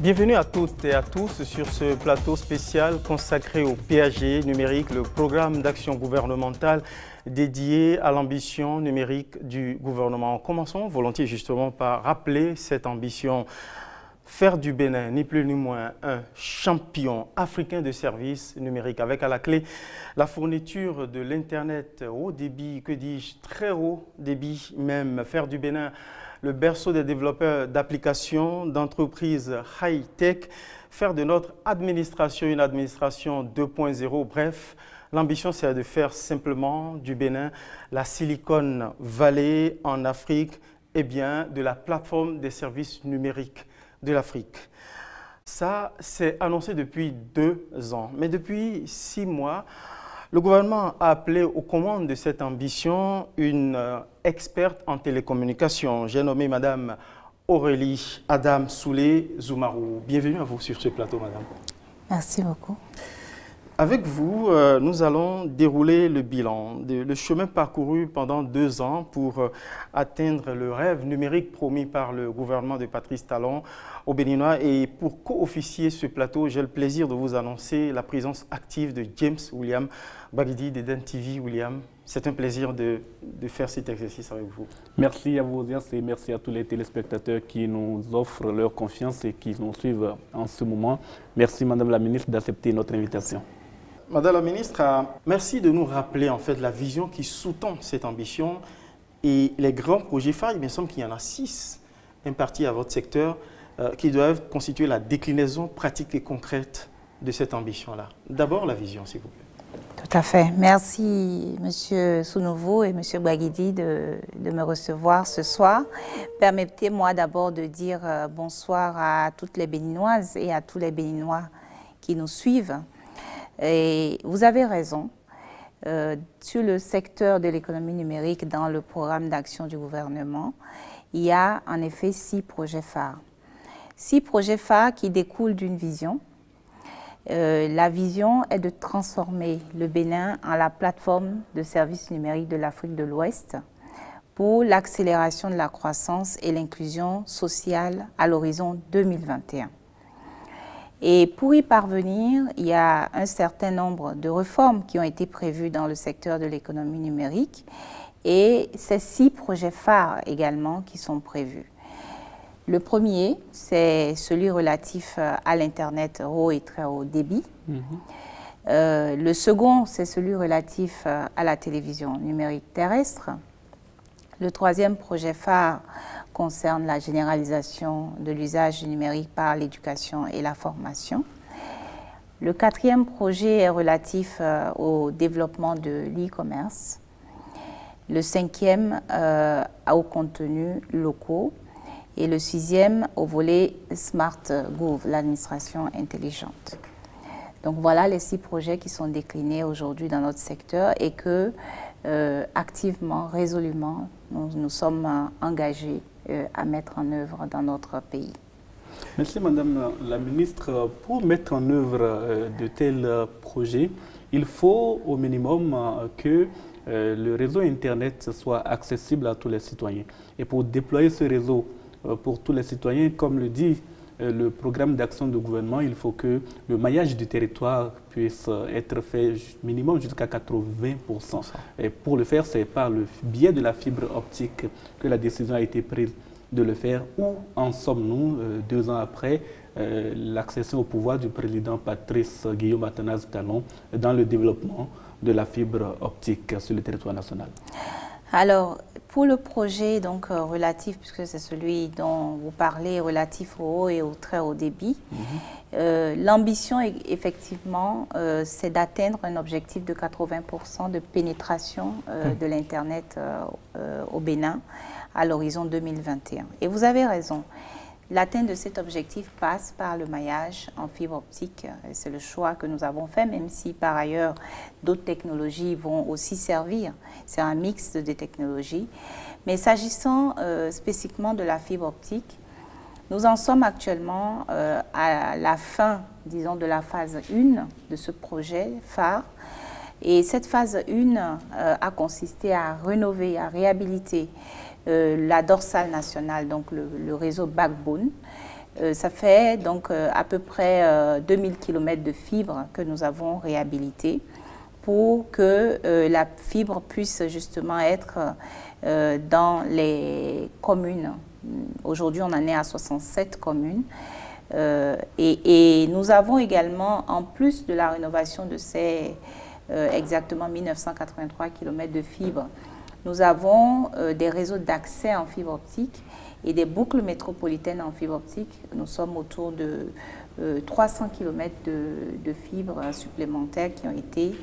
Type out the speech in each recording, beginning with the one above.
Bienvenue à toutes et à tous sur ce plateau spécial consacré au PAG numérique, le programme d'action gouvernementale dédié à l'ambition numérique du gouvernement. Commençons volontiers justement par rappeler cette ambition. Faire du Bénin, ni plus ni moins, un champion africain de services numériques, avec à la clé la fourniture de l'Internet haut débit, que dis-je, très haut débit même. Faire du Bénin le berceau des développeurs d'applications, d'entreprises high-tech, faire de notre administration une administration 2.0, bref, l'ambition c'est de faire simplement du Bénin la Silicon Valley en Afrique et bien de la plateforme des services numériques de l'Afrique. Ça, c'est annoncé depuis 2 ans. Mais depuis 6 mois, le gouvernement a appelé aux commandes de cette ambition une experte en télécommunications. J'ai nommé Madame Aurélie Adam Soulé-Zoumarou. Bienvenue à vous sur ce plateau, Madame. Merci beaucoup. Avec vous, nous allons dérouler le bilan, le chemin parcouru pendant 2 ans pour atteindre le rêve numérique promis par le gouvernement de Patrice Talon aux Béninois. Et pour co-officier ce plateau, j'ai le plaisir de vous annoncer la présence active de James William Baguidi d'Eden TV. William, c'est un plaisir de faire cet exercice avec vous. Merci à vous et merci à tous les téléspectateurs qui nous offrent leur confiance et qui nous suivent en ce moment. Merci Madame la Ministre d'accepter notre invitation. Madame la Ministre, merci de nous rappeler en fait la vision qui sous-tend cette ambition et les grands projets phares. Il me semble qu'il y en a 6 impartis à votre secteur qui doivent constituer la déclinaison pratique et concrète de cette ambition-là. D'abord, la vision, s'il vous plaît. Tout à fait. Merci, Monsieur Sounouveau et Monsieur Baguidi de me recevoir ce soir. Permettez-moi d'abord de dire bonsoir à toutes les Béninoises et à tous les Béninois qui nous suivent. Et vous avez raison, sur le secteur de l'économie numérique, dans le programme d'action du gouvernement, il y a en effet 6 projets phares. 6 projets phares qui découlent d'une vision. La vision est de transformer le Bénin en la plateforme de services numériques de l'Afrique de l'Ouest pour l'accélération de la croissance et l'inclusion sociale à l'horizon 2021. Et pour y parvenir, il y a un certain nombre de réformes qui ont été prévues dans le secteur de l'économie numérique et ces 6 projets phares également qui sont prévus. Le premier, c'est celui relatif à l'Internet haut et très haut débit. Le second, c'est celui relatif à la télévision numérique terrestre. Le troisième projet phare concerne la généralisation de l'usage du numérique par l'éducation et la formation. Le 4e projet est relatif au développement de l'e-commerce. Le 5e aux contenus locaux. Et le 6e au volet Smart Gov, l'administration intelligente. Donc voilà les 6 projets qui sont déclinés aujourd'hui dans notre secteur et que activement, résolument, nous sommes engagés à mettre en œuvre dans notre pays. Merci Madame la Ministre. Pour mettre en œuvre de tels projets, il faut au minimum que le réseau Internet soit accessible à tous les citoyens. Et pour déployer ce réseau pour tous les citoyens, comme le dit le programme d'action du gouvernement, il faut que le maillage du territoire puisse être fait minimum jusqu'à 80%. Et pour le faire, c'est par le biais de la fibre optique que la décision a été prise de le faire. Où en sommes-nous 2 ans après l'accession au pouvoir du président Patrice Guillaume Athanase Talon dans le développement de la fibre optique sur le territoire national? Alors, pour le projet donc, relatif, puisque c'est celui dont vous parlez, relatif au haut et au très haut débit, l'ambition, effectivement, c'est d'atteindre un objectif de 80% de pénétration de l'Internet au Bénin à l'horizon 2021. Et vous avez raison. L'atteinte de cet objectif passe par le maillage en fibre optique. C'est le choix que nous avons fait, même si par ailleurs d'autres technologies vont aussi servir. C'est un mix de technologies. Mais s'agissant spécifiquement de la fibre optique, nous en sommes actuellement à la fin, disons, de la phase 1 de ce projet phare. Et cette phase 1 a consisté à rénover, à réhabiliter la dorsale nationale, donc le réseau backbone, Ça fait donc à peu près 2000 km de fibres que nous avons réhabilitées pour que la fibre puisse justement être dans les communes. Aujourd'hui, on en est à 67 communes. Et nous avons également, en plus de la rénovation de ces exactement 1983 km de fibres, nous avons des réseaux d'accès en fibre optique et des boucles métropolitaines en fibre optique. Nous sommes autour de 300 km de fibres supplémentaires qui ont été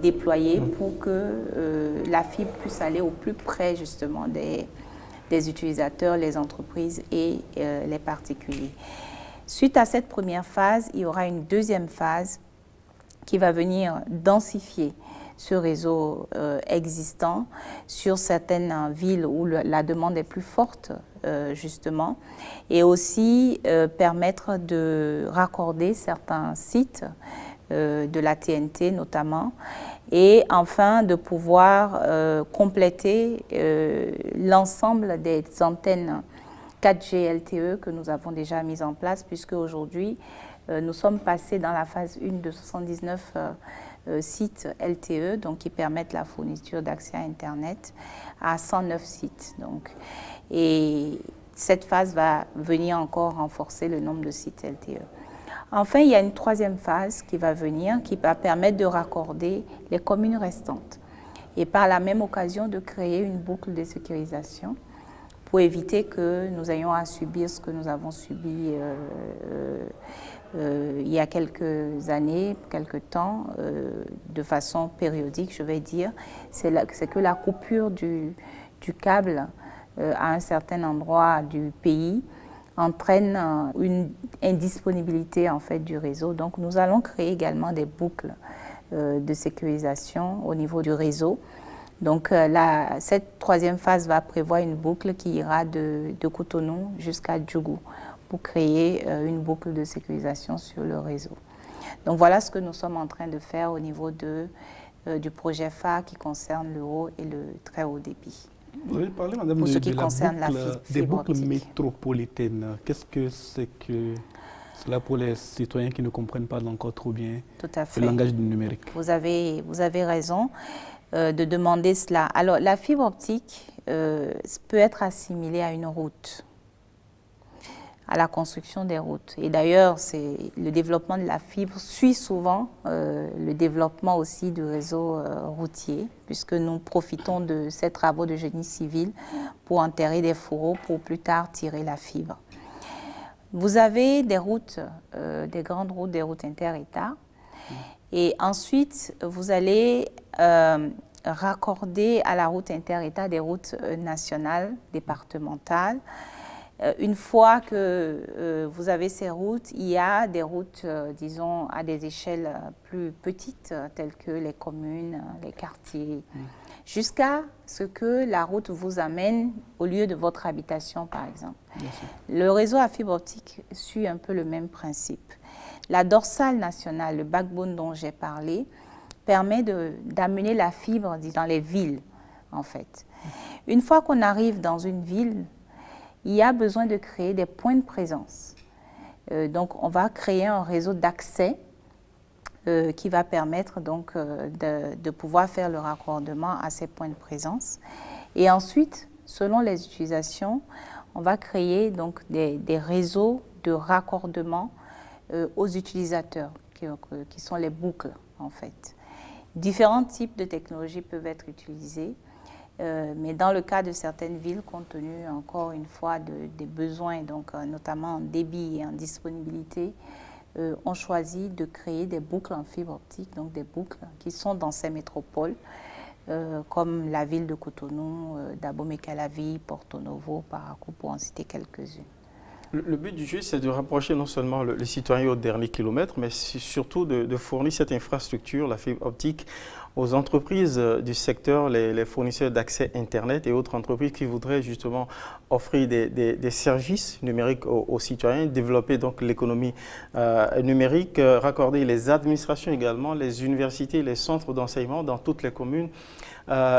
déployées pour que la fibre puisse aller au plus près justement des utilisateurs, les entreprises et les particuliers. Suite à cette première phase, il y aura une deuxième phase qui va venir densifier ce réseau existant sur certaines villes où la demande est plus forte, justement, et aussi permettre de raccorder certains sites de la TNT notamment, et enfin de pouvoir compléter l'ensemble des antennes 4G LTE que nous avons déjà mises en place, puisque aujourd'hui nous sommes passés dans la phase 1 de 79 sites LTE, donc qui permettent la fourniture d'accès à Internet à 109 sites. Donc, et cette phase va venir encore renforcer le nombre de sites LTE. Enfin, il y a une troisième phase qui va venir, qui va permettre de raccorder les communes restantes et par la même occasion de créer une boucle de sécurisation pour éviter que nous ayons à subir ce que nous avons subi il y a quelques années, quelques temps, de façon périodique, je vais dire. C'est que la coupure du câble à un certain endroit du pays entraîne une indisponibilité en fait du réseau. Donc nous allons créer également des boucles de sécurisation au niveau du réseau. Donc cette troisième phase va prévoir une boucle qui ira de Cotonou jusqu'à Djougou pour créer une boucle de sécurisation sur le réseau. Donc voilà ce que nous sommes en train de faire au niveau du projet phare qui concerne le haut et le très haut débit. Vous avez parlé, madame, pour ce qui concerne des boucles métropolitaines. Qu'est-ce que c'est que cela pour les citoyens qui ne comprennent pas encore trop bien le langage du numérique? Vous avez raison de demander cela. Alors, la fibre optique peut être assimilée à une route, à la construction des routes. Et d'ailleurs, le développement de la fibre suit souvent le développement aussi du réseau routier, puisque nous profitons de ces travaux de génie civil pour enterrer des fourreaux pour plus tard tirer la fibre. Vous avez des routes, des grandes routes, des routes inter-États, et ensuite vous allez raccorder à la route inter-État des routes nationales, départementales. Une fois que vous avez ces routes, il y a des routes, disons, à des échelles plus petites, telles que les communes, les quartiers, jusqu'à ce que la route vous amène au lieu de votre habitation, par exemple. Le réseau à fibre optique suit un peu le même principe. La dorsale nationale, le backbone dont j'ai parlé, permet d'amener la fibre dans les villes, en fait. Une fois qu'on arrive dans une ville, il y a besoin de créer des points de présence. Donc, on va créer un réseau d'accès qui va permettre donc de pouvoir faire le raccordement à ces points de présence. Et ensuite, selon les utilisations, on va créer donc des réseaux de raccordement aux utilisateurs, qui sont les boucles, en fait. Différents types de technologies peuvent être utilisées. Mais dans le cas de certaines villes, compte tenu encore une fois des besoins, donc notamment en débit et en disponibilité, on choisit de créer des boucles en fibre optique, donc des boucles qui sont dans ces métropoles, comme la ville de Cotonou, Dabo-Mekalavi, Porto Novo, Parakou, pour en citer quelques-unes. Le but du jeu, c'est de rapprocher non seulement le citoyen au dernier kilomètre, mais surtout de fournir cette infrastructure, la fibre optique, aux entreprises du secteur, les fournisseurs d'accès Internet et autres entreprises qui voudraient justement offrir des services numériques aux citoyens, développer donc l'économie numérique, raccorder les administrations également, les universités, les centres d'enseignement dans toutes les communes.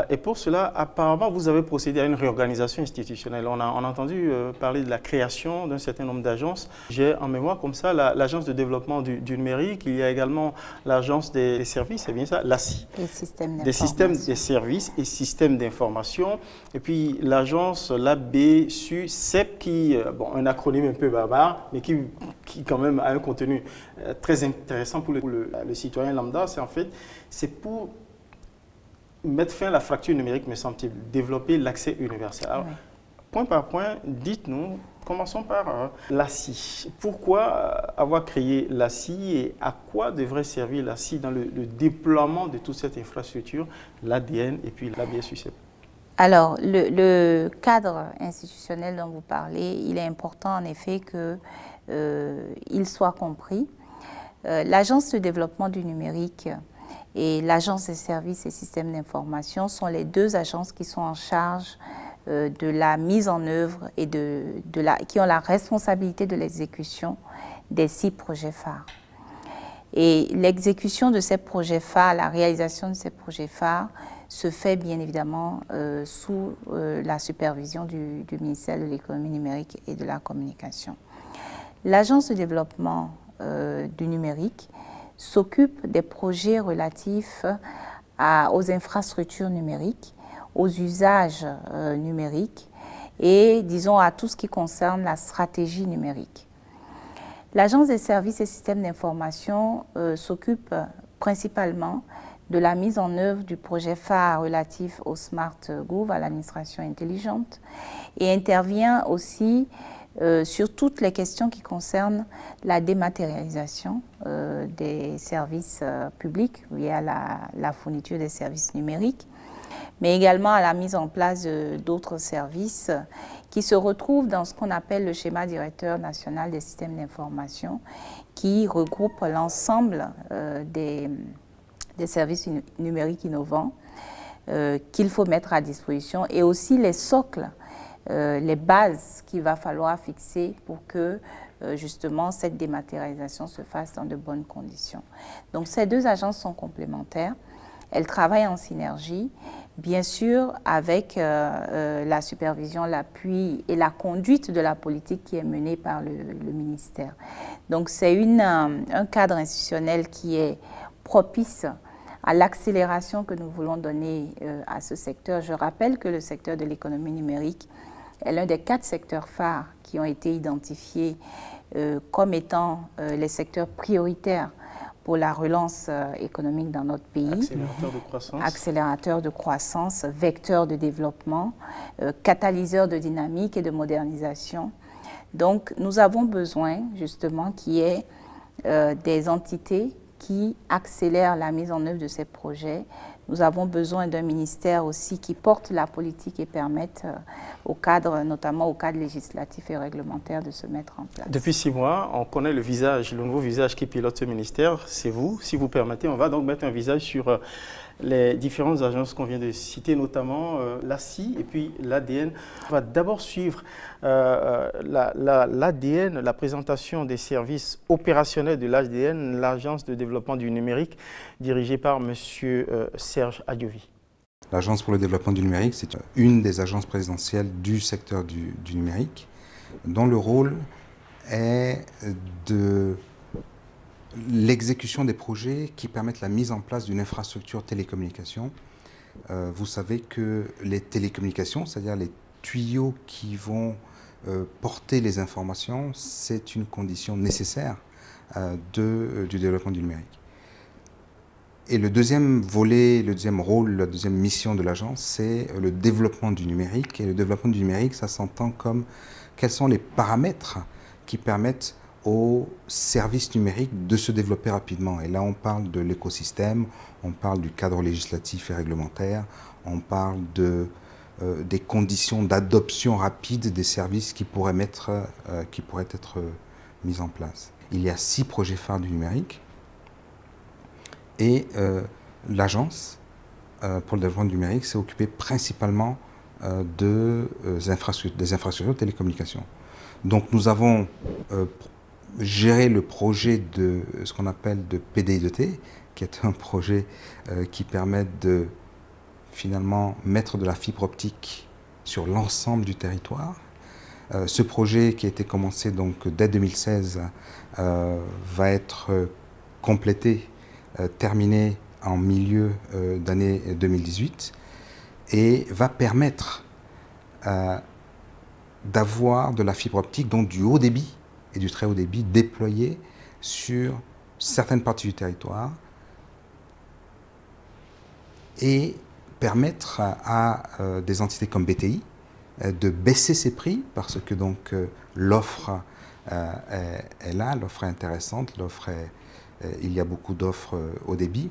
Et pour cela, apparemment, vous avez procédé à une réorganisation institutionnelle. On a entendu parler de la création d'un certain nombre d'agences. J'ai en mémoire comme ça l'Agence de développement du numérique. Il y a également l'Agence des services, c'est bien ça, l'ACI. Des systèmes, des services et systèmes d'information. Et puis l'Agence l'ABSUCEP, qui, bon, un acronyme un peu barbare, mais qui quand même a un contenu très intéressant pour le citoyen lambda. C'est en fait, c'est pour mettre fin à la fracture numérique, me semble-t-il, développer l'accès universel. Alors, oui. Point par point, dites-nous, commençons par l'ACI. Pourquoi avoir créé l'ACI et à quoi devrait servir l'ACI dans le déploiement de toute cette infrastructure, l'ADN et puis l'ABSUCEP? Alors, le cadre institutionnel dont vous parlez, il est important en effet qu'il soit compris. L'Agence de développement du numérique et l'Agence des services et systèmes d'information sont les deux agences qui sont en charge de la mise en œuvre et qui ont la responsabilité de l'exécution des 6 projets phares. Et l'exécution de ces projets phares, la réalisation de ces projets phares se fait bien évidemment sous la supervision du ministère de l'économie numérique et de la communication. L'Agence de développement du numérique s'occupe des projets relatifs aux infrastructures numériques, aux usages numériques et, disons, à tout ce qui concerne la stratégie numérique. L'Agence des services et systèmes d'information s'occupe principalement de la mise en œuvre du projet phare relatif au Smart Gov, à l'administration intelligente, et intervient aussi sur toutes les questions qui concernent la dématérialisation des services publics liés à la fourniture des services numériques, mais également à la mise en place d'autres services qui se retrouvent dans ce qu'on appelle le schéma directeur national des systèmes d'information, qui regroupe l'ensemble des services numériques innovants qu'il faut mettre à disposition et aussi les socles, les bases qu'il va falloir fixer pour que justement cette dématérialisation se fasse dans de bonnes conditions. Donc ces deux agences sont complémentaires, elles travaillent en synergie, bien sûr avec la supervision, l'appui et la conduite de la politique qui est menée par le ministère. Donc c'est un cadre institutionnel qui est propice à l'accélération que nous voulons donner à ce secteur. Je rappelle que le secteur de l'économie numérique est l'un des 4 secteurs phares qui ont été identifiés comme étant les secteurs prioritaires pour la relance économique dans notre pays. Accélérateur de croissance. Accélérateur de croissance, vecteur de développement, catalyseur de dynamique et de modernisation. Donc nous avons besoin justement qu'il y ait des entités qui accélèrent la mise en œuvre de ces projets. Nous avons besoin d'un ministère aussi qui porte la politique et permette au cadre, notamment au cadre législatif et réglementaire, de se mettre en place. Depuis 6 mois, on connaît le nouveau visage qui pilote ce ministère, c'est vous. Si vous permettez, on va donc mettre un visage sur les différentes agences qu'on vient de citer, notamment l'ACI et puis l'ADN. On va d'abord suivre l'ADN, la présentation des services opérationnels de l'ADN, l'Agence de développement du numérique, dirigée par M. Serge Adiovi. L'Agence pour le développement du numérique, c'est une des agences présidentielles du secteur du numérique, dont le rôle est de l'exécution des projets qui permettent la mise en place d'une infrastructure télécommunication. Vous savez que les télécommunications, c'est-à-dire les tuyaux qui vont porter les informations, c'est une condition nécessaire du développement du numérique. Et le deuxième volet, le deuxième rôle, la deuxième mission de l'agence, c'est le développement du numérique. Et le développement du numérique, ça s'entend comme quels sont les paramètres qui permettent aux services numériques de se développer rapidement. Et là, on parle de l'écosystème, on parle du cadre législatif et réglementaire, on parle des conditions d'adoption rapide des services qui pourraient être mis en place. Il y a 6 projets phares du numérique et l'agence pour le développement du numérique s'est occupée principalement des infrastructures de télécommunications. Donc nous avons géré le projet de ce qu'on appelle de PDI2T, qui est un projet qui permet de finalement mettre de la fibre optique sur l'ensemble du territoire. Ce projet qui a été commencé donc dès 2016 va être complété, terminé en milieu d'année 2018 et va permettre d'avoir de la fibre optique, donc du haut débit et du très haut débit déployés sur certaines parties du territoire et permettre à des entités comme BTI de baisser ses prix parce que donc l'offre est là, l'offre est intéressante, il y a beaucoup d'offres au débit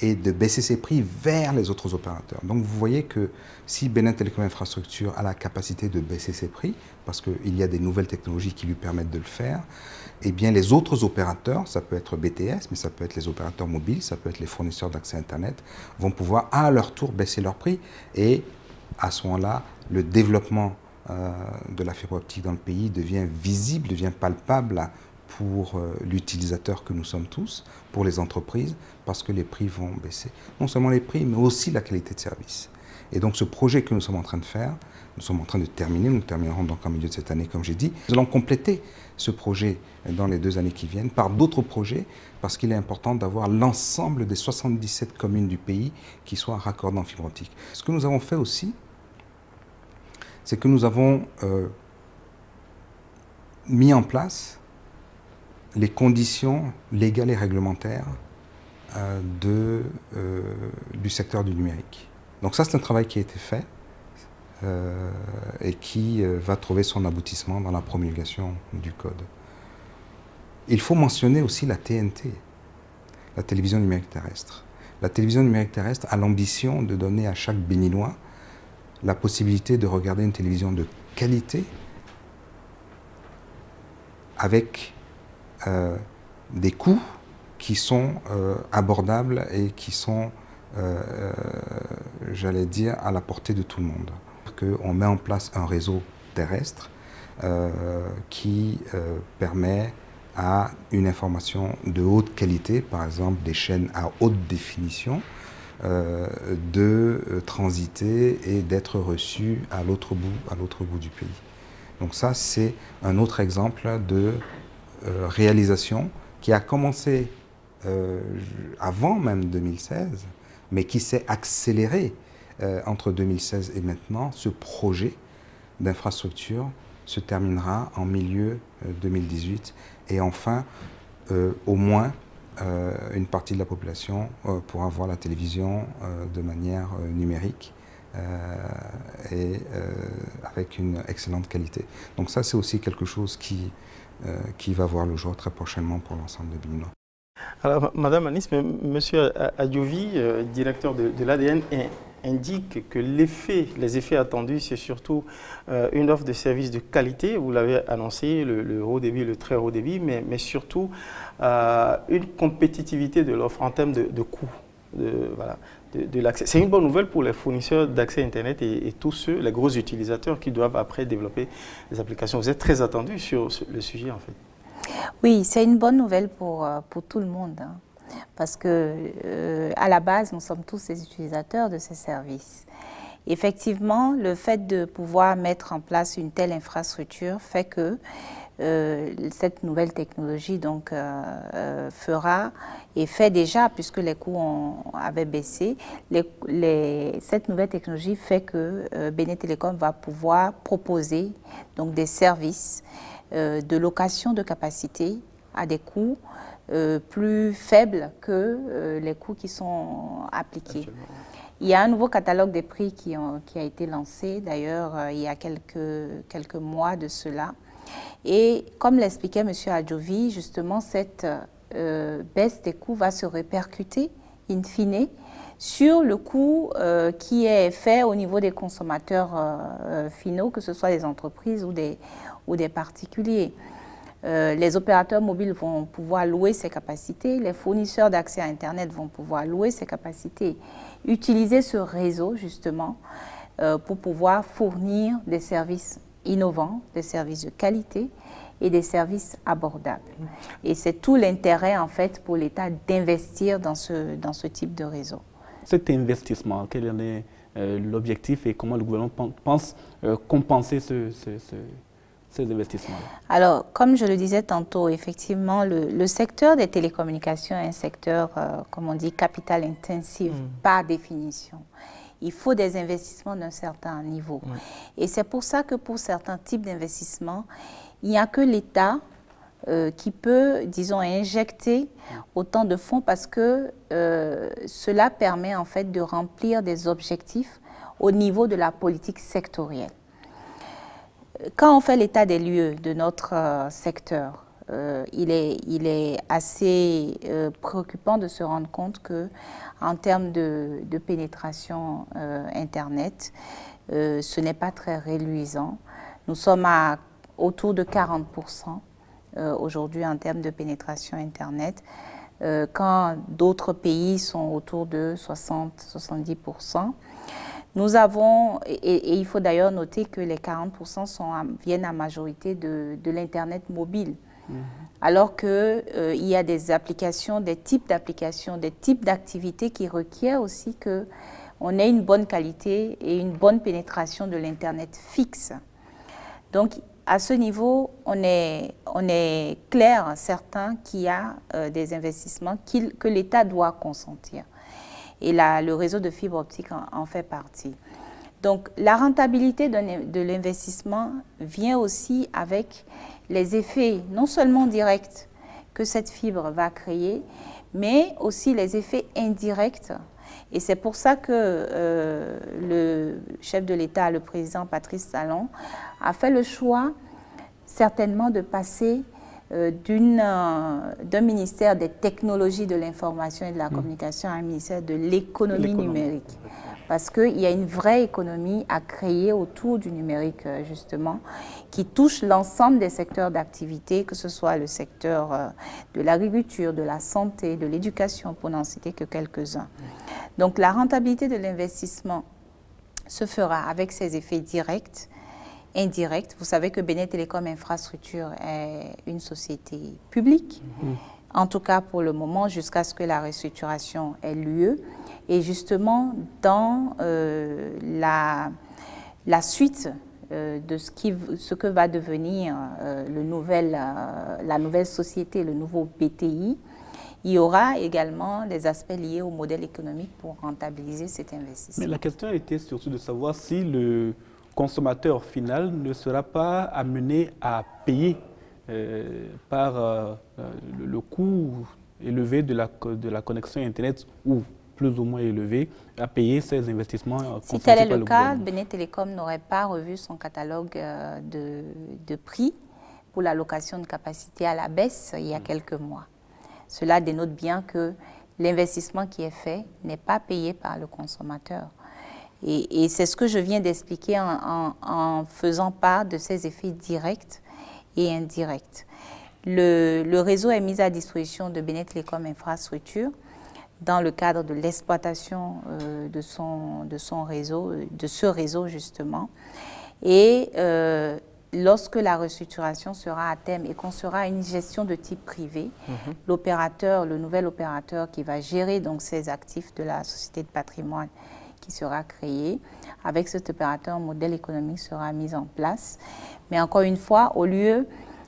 et de baisser ses prix vers les autres opérateurs. Donc vous voyez que si Benin Telecom Infrastructure a la capacité de baisser ses prix, parce qu'il y a des nouvelles technologies qui lui permettent de le faire, eh bien les autres opérateurs, ça peut être BTS, mais ça peut être les opérateurs mobiles, ça peut être les fournisseurs d'accès Internet, vont pouvoir à leur tour baisser leurs prix et à ce moment-là, le développement de la fibre optique dans le pays devient visible, devient palpable pour l'utilisateur que nous sommes tous, pour les entreprises, parce que les prix vont baisser. Non seulement les prix, mais aussi la qualité de service. Et donc ce projet que nous sommes en train de faire, nous sommes en train de terminer, nous terminerons donc en milieu de cette année, comme j'ai dit. Nous allons compléter ce projet dans les 2 années qui viennent par d'autres projets, parce qu'il est important d'avoir l'ensemble des 77 communes du pays qui soient raccordées en fibre optique. Ce que nous avons fait aussi, c'est que nous avons mis en place les conditions légales et réglementaires du secteur du numérique. Donc ça, c'est un travail qui a été fait et qui va trouver son aboutissement dans la promulgation du code. Il faut mentionner aussi la TNT, la télévision numérique terrestre. La télévision numérique terrestre a l'ambition de donner à chaque Béninois la possibilité de regarder une télévision de qualité avec des coûts qui sont abordables et qui sont, j'allais dire, à la portée de tout le monde. On met en place un réseau terrestre qui permet à une information de haute qualité, par exemple des chaînes à haute définition, de transiter et d'être reçue à l'autre bout du pays. Donc ça, c'est un autre exemple de réalisation qui a commencé avant même 2016, mais qui s'est accéléré entre 2016 et maintenant. Ce projet d'infrastructure se terminera en milieu 2018 et enfin, au moins, une partie de la population pourra voir la télévision de manière numérique et avec une excellente qualité. Donc ça, c'est aussi quelque chose qui va voir le jour très prochainement pour l'ensemble des Béninois. Alors, Madame Anis, Monsieur Adjovi, directeur de l'ADN, indique que les effets attendus, c'est surtout une offre de services de qualité, vous l'avez annoncé, le haut débit, le très haut débit, mais surtout une compétitivité de l'offre en termes de coûts. De l'accès. C'est une bonne nouvelle pour les fournisseurs d'accès Internet et tous ceux, les gros utilisateurs qui doivent après développer des applications. Vous êtes très attendu sur le sujet en fait. Oui, c'est une bonne nouvelle pour tout le monde, hein, parce que à la base, nous sommes tous des utilisateurs de ces services. Effectivement, le fait de pouvoir mettre en place une telle infrastructure fait que cette nouvelle technologie donc, fera et fait déjà, puisque les coûts avaient baissé, cette nouvelle technologie fait que Benin Telecom va pouvoir proposer donc, des services de location de capacité à des coûts plus faibles que les coûts qui sont appliqués. Il y a un nouveau catalogue des prix qui a été lancé, d'ailleurs, il y a quelques mois de cela. Et comme l'expliquait M. Adjovi, justement, cette baisse des coûts va se répercuter, in fine, sur le coût qui est fait au niveau des consommateurs finaux, que ce soit des entreprises ou des particuliers. Les opérateurs mobiles vont pouvoir louer ces capacités, les fournisseurs d'accès à Internet vont pouvoir louer ces capacités, utiliser ce réseau justement pour pouvoir fournir des services innovants, des services de qualité et des services abordables. Et c'est tout l'intérêt en fait pour l'État d'investir dans ce type de réseau. Cet investissement, quel en est l'objectif et comment le gouvernement pense compenser ces investissements-là? Alors, comme je le disais tantôt, effectivement, le secteur des télécommunications est un secteur, comme on dit, capital intensif par définition. Il faut des investissements d'un certain niveau. Et c'est pour ça que pour certains types d'investissements, il n'y a que l'État qui peut, disons, injecter autant de fonds parce que cela permet en fait de remplir des objectifs au niveau de la politique sectorielle. Quand on fait l'état des lieux de notre secteur, il est assez préoccupant de se rendre compte que, en termes de pénétration Internet, ce n'est pas très reluisant. Nous sommes autour de 40% aujourd'hui en termes de pénétration Internet, quand d'autres pays sont autour de 60-70%. Nous avons, et il faut d'ailleurs noter que les 40% viennent à majorité de l'Internet mobile. Alors qu'il y a des applications, des types d'applications, des types d'activités qui requièrent aussi qu'on ait une bonne qualité et une bonne pénétration de l'Internet fixe. Donc, à ce niveau, on est clair, certain qu'il y a des investissements que l'État doit consentir. Et le réseau de fibre optique en fait partie. Donc, la rentabilité de l'investissement vient aussi avec les effets non seulement directs que cette fibre va créer, mais aussi les effets indirects. Et c'est pour ça que le chef de l'État, le président Patrice Talon, a fait le choix certainement de passer d'un ministère des technologies de l'information et de la communication à un ministère de l'économie numérique. Parce qu'il y a une vraie économie à créer autour du numérique, justement, qui touche l'ensemble des secteurs d'activité, que ce soit le secteur de l'agriculture, de la santé, de l'éducation, pour n'en citer que quelques-uns. Donc la rentabilité de l'investissement se fera avec ses effets directs, indirects. Vous savez que Bénin Télécom Infrastructure est une société publique, en tout cas pour le moment, jusqu'à ce que la restructuration ait lieu. Et justement, dans la suite de ce que va devenir la nouvelle société, le nouveau BTI, il y aura également des aspects liés au modèle économique pour rentabiliser cet investissement. Mais la question était surtout de savoir si le consommateur final ne sera pas amené à payer par le coût élevé de la connexion Internet ou plus ou moins élevé, à payer ces investissements. Si tel est le cas, Bénin Télécom n'aurait pas revu son catalogue de prix pour la location de capacité à la baisse il y a quelques mois. Cela dénote bien que l'investissement qui est fait n'est pas payé par le consommateur. Et c'est ce que je viens d'expliquer en faisant part de ces effets directs et indirects. Le réseau est mis à disposition de Bénin Télécom Infrastructure dans le cadre de l'exploitation de ce réseau justement. Et lorsque la restructuration sera à terme et qu'on sera une gestion de type privé, l'opérateur, le nouvel opérateur qui va gérer donc ces actifs de la société de patrimoine qui sera créé, avec cet opérateur, un modèle économique sera mis en place. Mais encore une fois, au lieu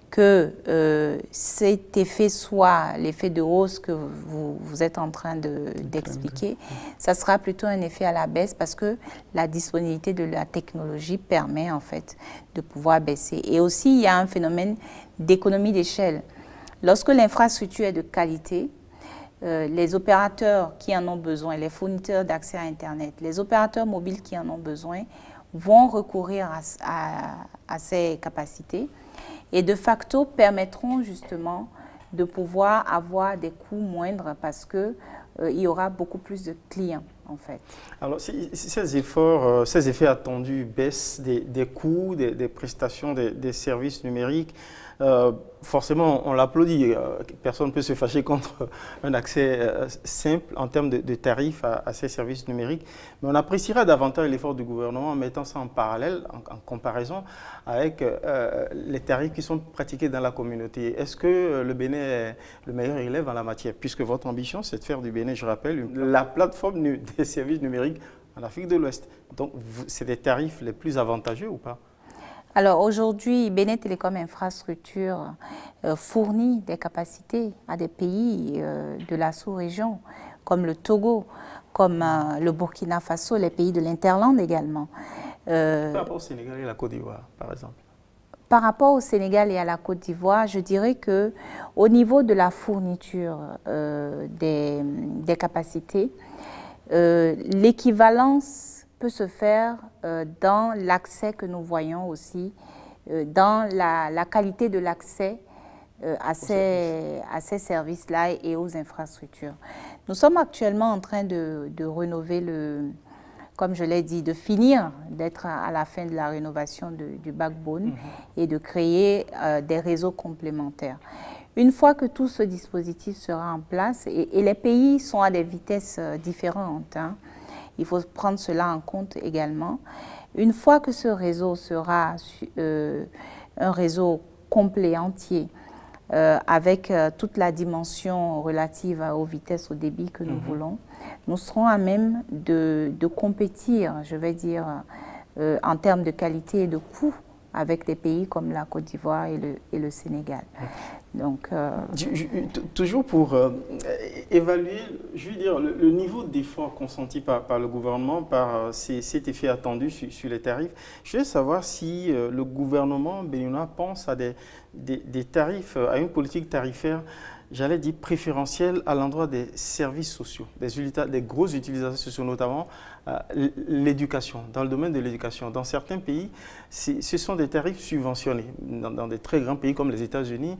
que cet effet soit l'effet de hausse que vous êtes en train d'expliquer, ça sera plutôt un effet à la baisse parce que la disponibilité de la technologie permet en fait de pouvoir baisser. Et aussi, il y a un phénomène d'économie d'échelle. Lorsque l'infrastructure est de qualité, les opérateurs qui en ont besoin, les fournisseurs d'accès à Internet, les opérateurs mobiles qui en ont besoin vont recourir à ces capacités et de facto permettront justement de pouvoir avoir des coûts moindres parce qu'il y aura beaucoup plus de clients en fait. Alors si ces efforts, ces effets attendus baissent des coûts, des prestations, des services numériques, forcément on l'applaudit. Personne ne peut se fâcher contre un accès simple en termes de tarifs à ces services numériques. Mais on appréciera davantage l'effort du gouvernement en mettant ça en parallèle, en comparaison avec les tarifs qui sont pratiqués dans la communauté. Est-ce que le Bénin est le meilleur élève en la matière? Puisque votre ambition, c'est de faire du Bénin, je rappelle, la plateforme des services numériques en Afrique de l'Ouest. Donc, c'est des tarifs les plus avantageux ou pas? Alors aujourd'hui, Bénin Télécom Infrastructure fournit des capacités à des pays de la sous-région, comme le Togo, comme le Burkina Faso, les pays de l'Interland également. Par rapport au Sénégal et à la Côte d'Ivoire, par exemple? Par rapport au Sénégal et à la Côte d'Ivoire, je dirais qu'au niveau de la fourniture des capacités, l'équivalence peut se faire dans l'accès que nous voyons aussi, dans la qualité de l'accès à ces services-là et aux infrastructures. Nous sommes actuellement en train de rénover comme je l'ai dit, de finir d'être à la fin de la rénovation du backbone et de créer des réseaux complémentaires. Une fois que tout ce dispositif sera en place, et les pays sont à des vitesses différentes, hein, il faut prendre cela en compte également. Une fois que ce réseau sera un réseau complet, entier, avec toute la dimension relative aux vitesses, au débit que nous voulons, nous serons à même de compétir, je vais dire, en termes de qualité et de coût avec des pays comme la Côte d'Ivoire et le Sénégal. Donc, toujours pour évaluer, je veux dire, le niveau d'effort consenti par le gouvernement, par cet effet attendu sur les tarifs, je veux savoir si le gouvernement béninois pense à des tarifs, à une politique tarifaire, j'allais dire préférentielle à l'endroit des services sociaux, des grosses utilisations sociaux, notamment l'éducation, dans le domaine de l'éducation. Dans certains pays, ce sont des tarifs subventionnés. Dans des très grands pays comme les États-Unis,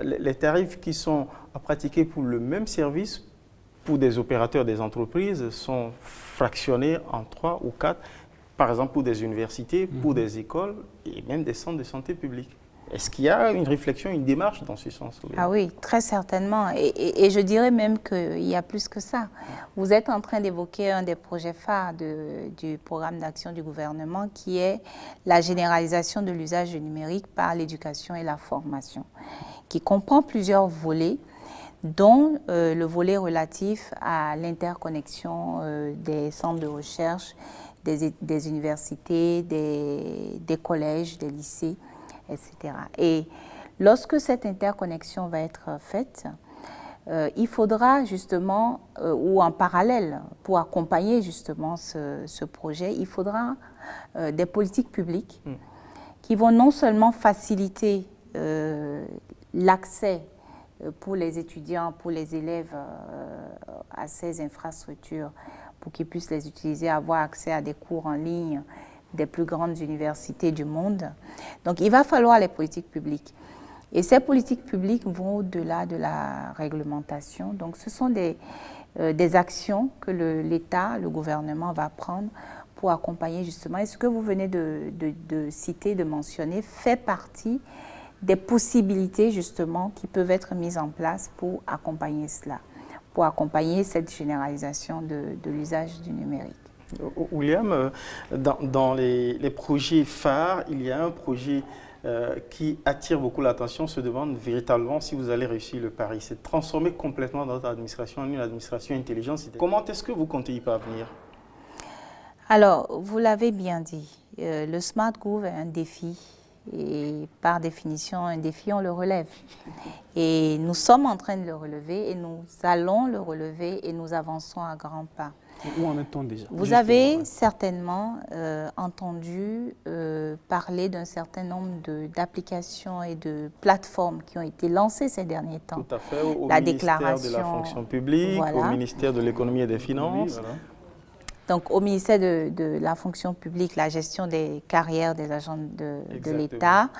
les tarifs qui sont pratiqués pour le même service, pour des opérateurs des entreprises, sont fractionnés en 3 ou 4, par exemple pour des universités, pour des écoles et même des centres de santé publics. Est-ce qu'il y a une réflexion, une démarche dans ce sens? Ah oui, très certainement. Et je dirais même qu'il y a plus que ça. Vous êtes en train d'évoquer un des projets phares du programme d'action du gouvernement qui est la généralisation de l'usage du numérique par l'éducation et la formation, qui comprend plusieurs volets, dont le volet relatif à l'interconnexion des centres de recherche, des universités, des collèges, des lycées, etc. Et lorsque cette interconnexion va être faite, il faudra justement, ou en parallèle, pour accompagner justement ce projet, il faudra des politiques publiques qui vont non seulement faciliter l'accès pour les étudiants, pour les élèves à ces infrastructures, pour qu'ils puissent les utiliser, avoir accès à des cours en ligne, des plus grandes universités du monde. Donc, il va falloir les politiques publiques. Et ces politiques publiques vont au-delà de la réglementation. Donc, ce sont des actions que l'État, le gouvernement va prendre pour accompagner justement. Et ce que vous venez de citer, de mentionner, fait partie des possibilités justement qui peuvent être mises en place pour accompagner cela, pour accompagner cette généralisation de l'usage du numérique. William, dans les projets phares, il y a un projet qui attire beaucoup l'attention. On se demande véritablement si vous allez réussir le pari. C'est de transformer complètement notre administration en une administration intelligente. Comment est-ce que vous comptez y parvenir? Alors, vous l'avez bien dit, le Smart Gouv est un défi. Et par définition, un défi, on le relève. Et nous sommes en train de le relever et nous allons le relever et nous avançons à grands pas. Où en est-on déjà? Vous avez certainement entendu parler d'un certain nombre d'applications et de plateformes qui ont été lancées ces derniers temps. Tout à fait, au ministère de la fonction publique, voilà, au ministère de l'économie et des finances. Oui, voilà. Donc, au ministère de la fonction publique, la gestion des carrières des agents de l'État,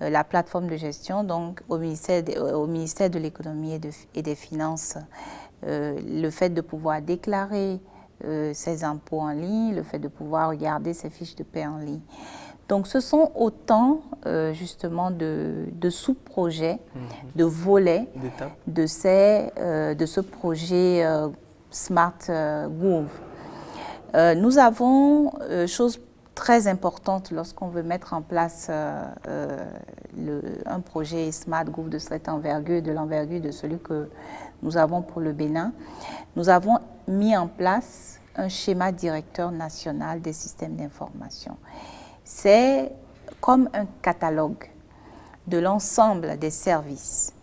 la plateforme de gestion, donc au ministère de l'économie et des finances, le fait de pouvoir déclarer ses impôts en ligne, le fait de pouvoir regarder ses fiches de paie en ligne. Donc, ce sont autant justement de sous-projets, de volets de ce projet Smart Gouv. Nous avons chose très importante lorsqu'on veut mettre en place un projet Smart Gouv de cette envergure, de l'envergure de celui que nous avons pour le Bénin. Nous avons mis en place un schéma directeur national des systèmes d'information. C'est comme un catalogue de l'ensemble des services,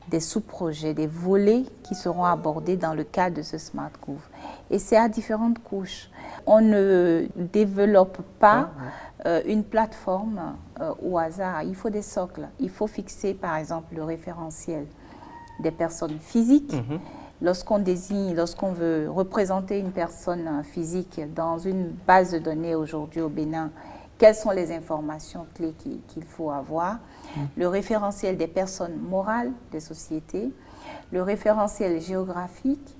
des sous-projets, des volets qui seront abordés dans le cadre de ce Smart Gouv. Et c'est à différentes couches. On ne développe pas une plateforme au hasard. Il faut des socles. Il faut fixer, par exemple, le référentiel des personnes physiques. Lorsqu'on désigne, lorsqu'on veut représenter une personne physique dans une base de données aujourd'hui au Bénin, quelles sont les informations clés qu'il faut avoir? Le référentiel des personnes morales des sociétés, le référentiel géographique.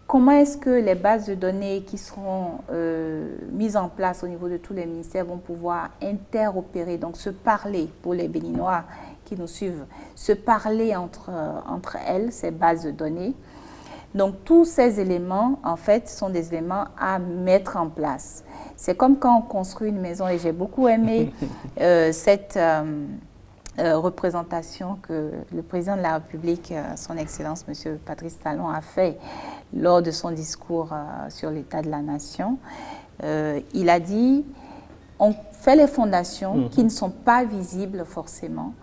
Comment est-ce que les bases de données qui seront mises en place au niveau de tous les ministères vont pouvoir interopérer, donc se parler pour les Béninois qui nous suivent, se parler entre elles, ces bases de données. Donc tous ces éléments, en fait, sont des éléments à mettre en place. C'est comme quand on construit une maison, et j'ai beaucoup aimé cette représentation que le président de la République, son Excellence, M. Patrice Talon, a fait lors de son discours sur l'état de la nation. Il a dit, on fait les fondations qui ne sont pas visibles forcément.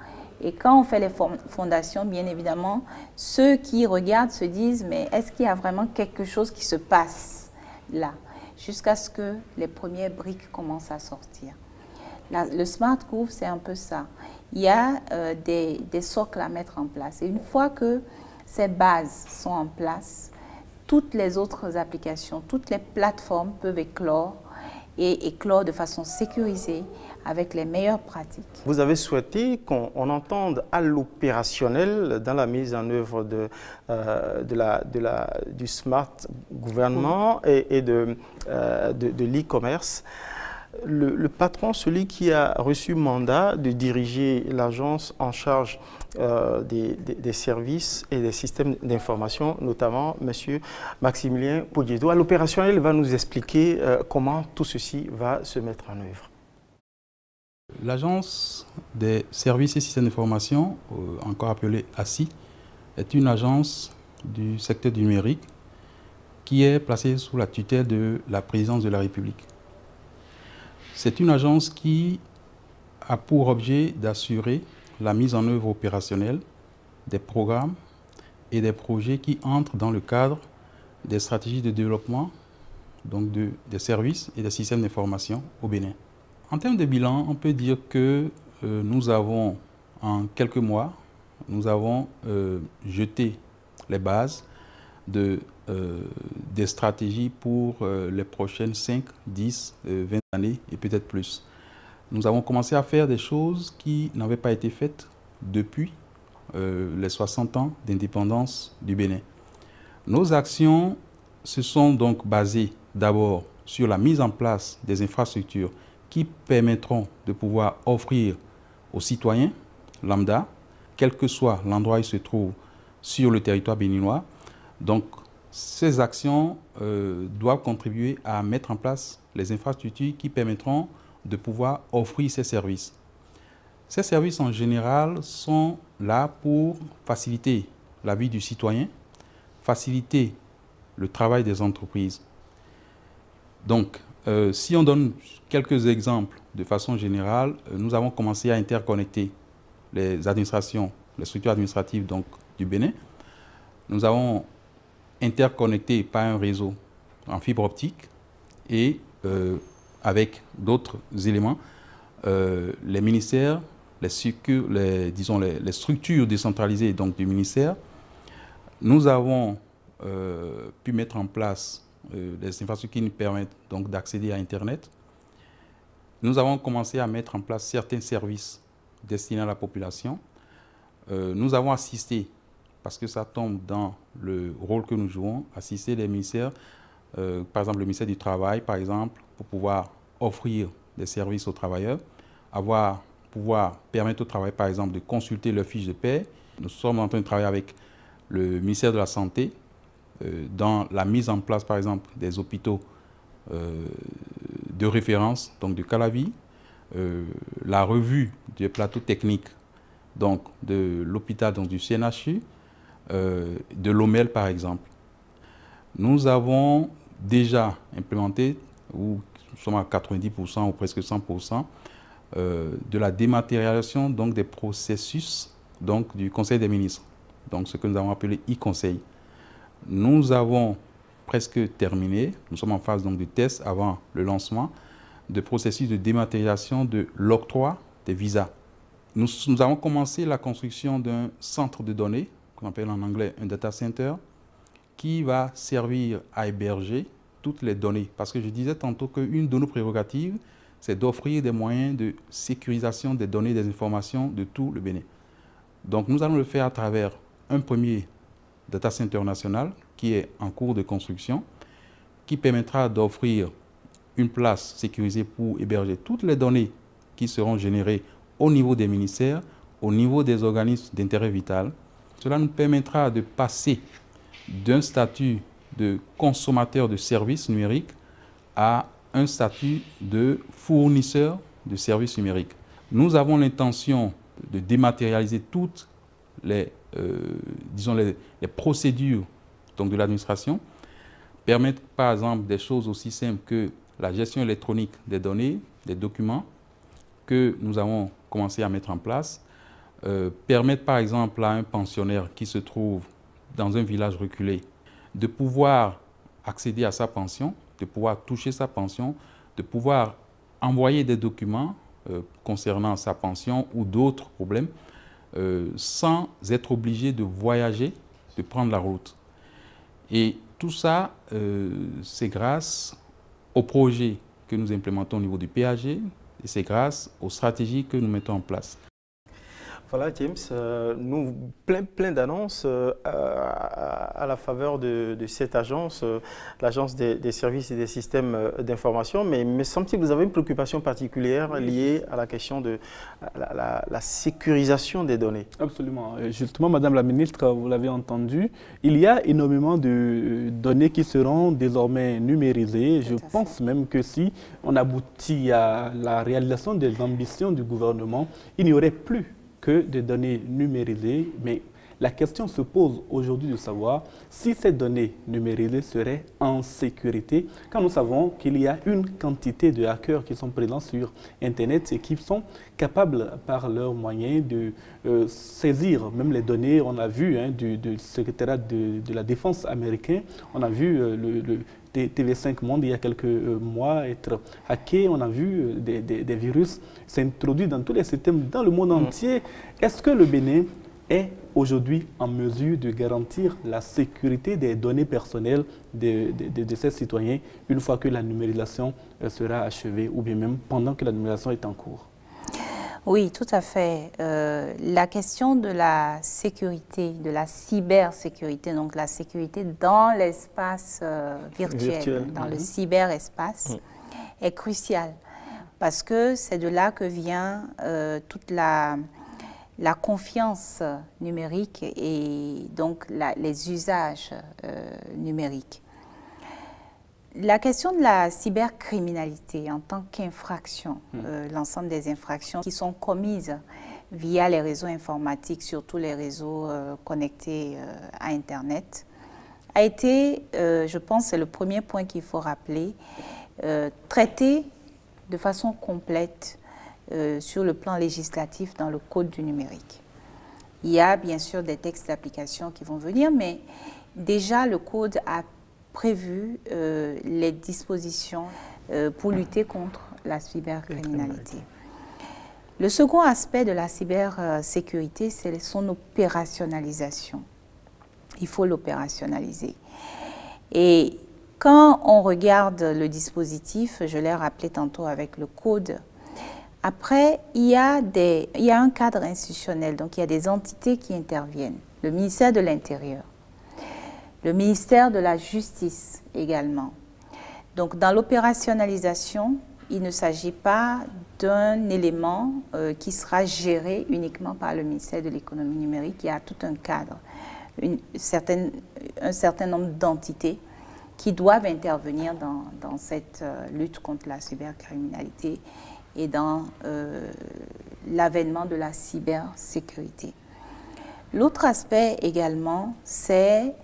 Et quand on fait les fondations, bien évidemment, ceux qui regardent se disent, mais est-ce qu'il y a vraiment quelque chose qui se passe là? Jusqu'à ce que les premières briques commencent à sortir. Le Smart Gouv, c'est un peu ça. Il y a des socles à mettre en place. Et une fois que ces bases sont en place, toutes les autres applications, toutes les plateformes peuvent éclore et éclore de façon sécurisée avec les meilleures pratiques. Vous avez souhaité qu'on entende à l'opérationnel dans la mise en œuvre du smart gouvernement et de l'e-commerce. Le patron, celui qui a reçu mandat de diriger l'agence en charge des services et des systèmes d'information, notamment M. Maximilien Poudiedo. À l'opérationnel, il va nous expliquer comment tout ceci va se mettre en œuvre. L'agence des services et systèmes d'information, encore appelée ASSI, est une agence du secteur du numérique qui est placée sous la tutelle de la présidence de la République. C'est une agence qui a pour objet d'assurer la mise en œuvre opérationnelle des programmes et des projets qui entrent dans le cadre des stratégies de développement, donc des services et des systèmes d'information au Bénin. En termes de bilan, on peut dire que nous avons, en quelques mois, nous avons jeté les bases des stratégies pour les prochaines 5, 10, 20 années et peut-être plus. Nous avons commencé à faire des choses qui n'avaient pas été faites depuis les 60 ans d'indépendance du Bénin. Nos actions se sont donc basées d'abord sur la mise en place des infrastructures qui permettront de pouvoir offrir aux citoyens lambda, quel que soit l'endroit où ils se trouvent sur le territoire béninois. Donc, ces actions doivent contribuer à mettre en place les infrastructures qui permettront de pouvoir offrir ces services. Ces services, en général, sont là pour faciliter la vie du citoyen, faciliter le travail des entreprises. Donc, si on donne quelques exemples de façon générale, nous avons commencé à interconnecter les administrations, les structures administratives donc, du Bénin. Nous avons interconnecté par un réseau en fibre optique et avec d'autres éléments, les ministères, les structures décentralisées donc, du ministère. Nous avons pu mettre en place des infrastructures qui nous permettent donc d'accéder à Internet. Nous avons commencé à mettre en place certains services destinés à la population. Nous avons assisté, parce que ça tombe dans le rôle que nous jouons, assister les ministères, par exemple le ministère du Travail, par exemple, pour pouvoir offrir des services aux travailleurs, pouvoir permettre aux travailleurs, par exemple, de consulter leurs fiches de paie. Nous sommes en train de travailler avec le ministère de la Santé, dans la mise en place, par exemple, des hôpitaux de référence, donc de Calavi, la revue des plateaux techniques donc de l'hôpital, donc du CNHU, de l'OMEL, par exemple. Nous avons déjà implémentés, où nous sommes à 90% ou presque 100%, de la dématérialisation donc, des processus donc, du Conseil des ministres, donc ce que nous avons appelé e-conseil. Nous avons presque terminé, nous sommes en phase donc, de test avant le lancement de processus de dématérialisation de l'octroi des visas. Nous avons commencé la construction d'un centre de données, qu'on appelle en anglais un data center, qui va servir à héberger toutes les données. Parce que je disais tantôt qu'une de nos prérogatives, c'est d'offrir des moyens de sécurisation des données, des informations de tout le Bénin. Donc nous allons le faire à travers un premier data center national qui est en cours de construction, qui permettra d'offrir une place sécurisée pour héberger toutes les données qui seront générées au niveau des ministères, au niveau des organismes d'intérêt vital. Cela nous permettra de passer d'un statut de consommateur de services numériques à un statut de fournisseur de services numériques. Nous avons l'intention de dématérialiser toutes les procédures donc, de l'administration, permettre par exemple des choses aussi simples que la gestion électronique des données, des documents que nous avons commencé à mettre en place, permettre par exemple à un pensionnaire qui se trouve dans un village reculé de pouvoir accéder à sa pension, de pouvoir toucher sa pension, de pouvoir envoyer des documents concernant sa pension ou d'autres problèmes sans être obligé de voyager, de prendre la route. Et tout ça, c'est grâce au projet que nous implémentons au niveau du PAG et c'est grâce aux stratégies que nous mettons en place. Voilà, James, nous plein d'annonces à la faveur de cette agence, l'agence des services et des systèmes d'information, mais il me semble que vous avez une préoccupation particulière liée à la question de la sécurisation des données. Absolument. Justement, Madame la Ministre, vous l'avez entendu, il y a énormément de données qui seront désormais numérisées. Je pense même que si on aboutit à la réalisation des ambitions du gouvernement, il n'y aurait plus que des données numérisées, mais la question se pose aujourd'hui de savoir si ces données numérisées seraient en sécurité, quand nous savons qu'il y a une quantité de hackers qui sont présents sur Internet et qui sont capables, par leurs moyens, de saisir même les données. On a vu du secrétariat de la Défense américain, on a vu le TV5 Monde il y a quelques mois être hacké, on a vu des virus s'introduire dans tous les systèmes dans le monde entier. Est-ce que le Bénin est aujourd'hui en mesure de garantir la sécurité des données personnelles de ses citoyens une fois que la numérisation sera achevée ou bien même pendant que la numérisation est en cours? Oui, tout à fait. La question de la sécurité, de la cybersécurité, donc la sécurité dans l'espace virtuel, dans le cyberespace, est cruciale parce que c'est de là que vient toute la confiance numérique et donc les usages numériques. La question de la cybercriminalité en tant qu'infraction, l'ensemble des infractions qui sont commises via les réseaux informatiques, surtout les réseaux connectés à Internet, a été, je pense, c'est le premier point qu'il faut rappeler, traité de façon complète sur le plan législatif dans le Code du numérique. Il y a bien sûr des textes d'application qui vont venir, mais déjà le Code a prévu les dispositions pour lutter contre la cybercriminalité. Le second aspect de la cybersécurité, c'est son opérationnalisation. Il faut l'opérationnaliser. Et quand on regarde le dispositif, je l'ai rappelé tantôt avec le code, après, il y a un cadre institutionnel, donc il y a des entités qui interviennent. Le ministère de l'Intérieur, le ministère de la Justice également. Donc dans l'opérationnalisation, il ne s'agit pas d'un élément qui sera géré uniquement par le ministère de l'économie numérique. Il y a tout un cadre, un certain nombre d'entités qui doivent intervenir dans cette lutte contre la cybercriminalité et dans l'avènement de la cybersécurité. L'autre aspect également, c'est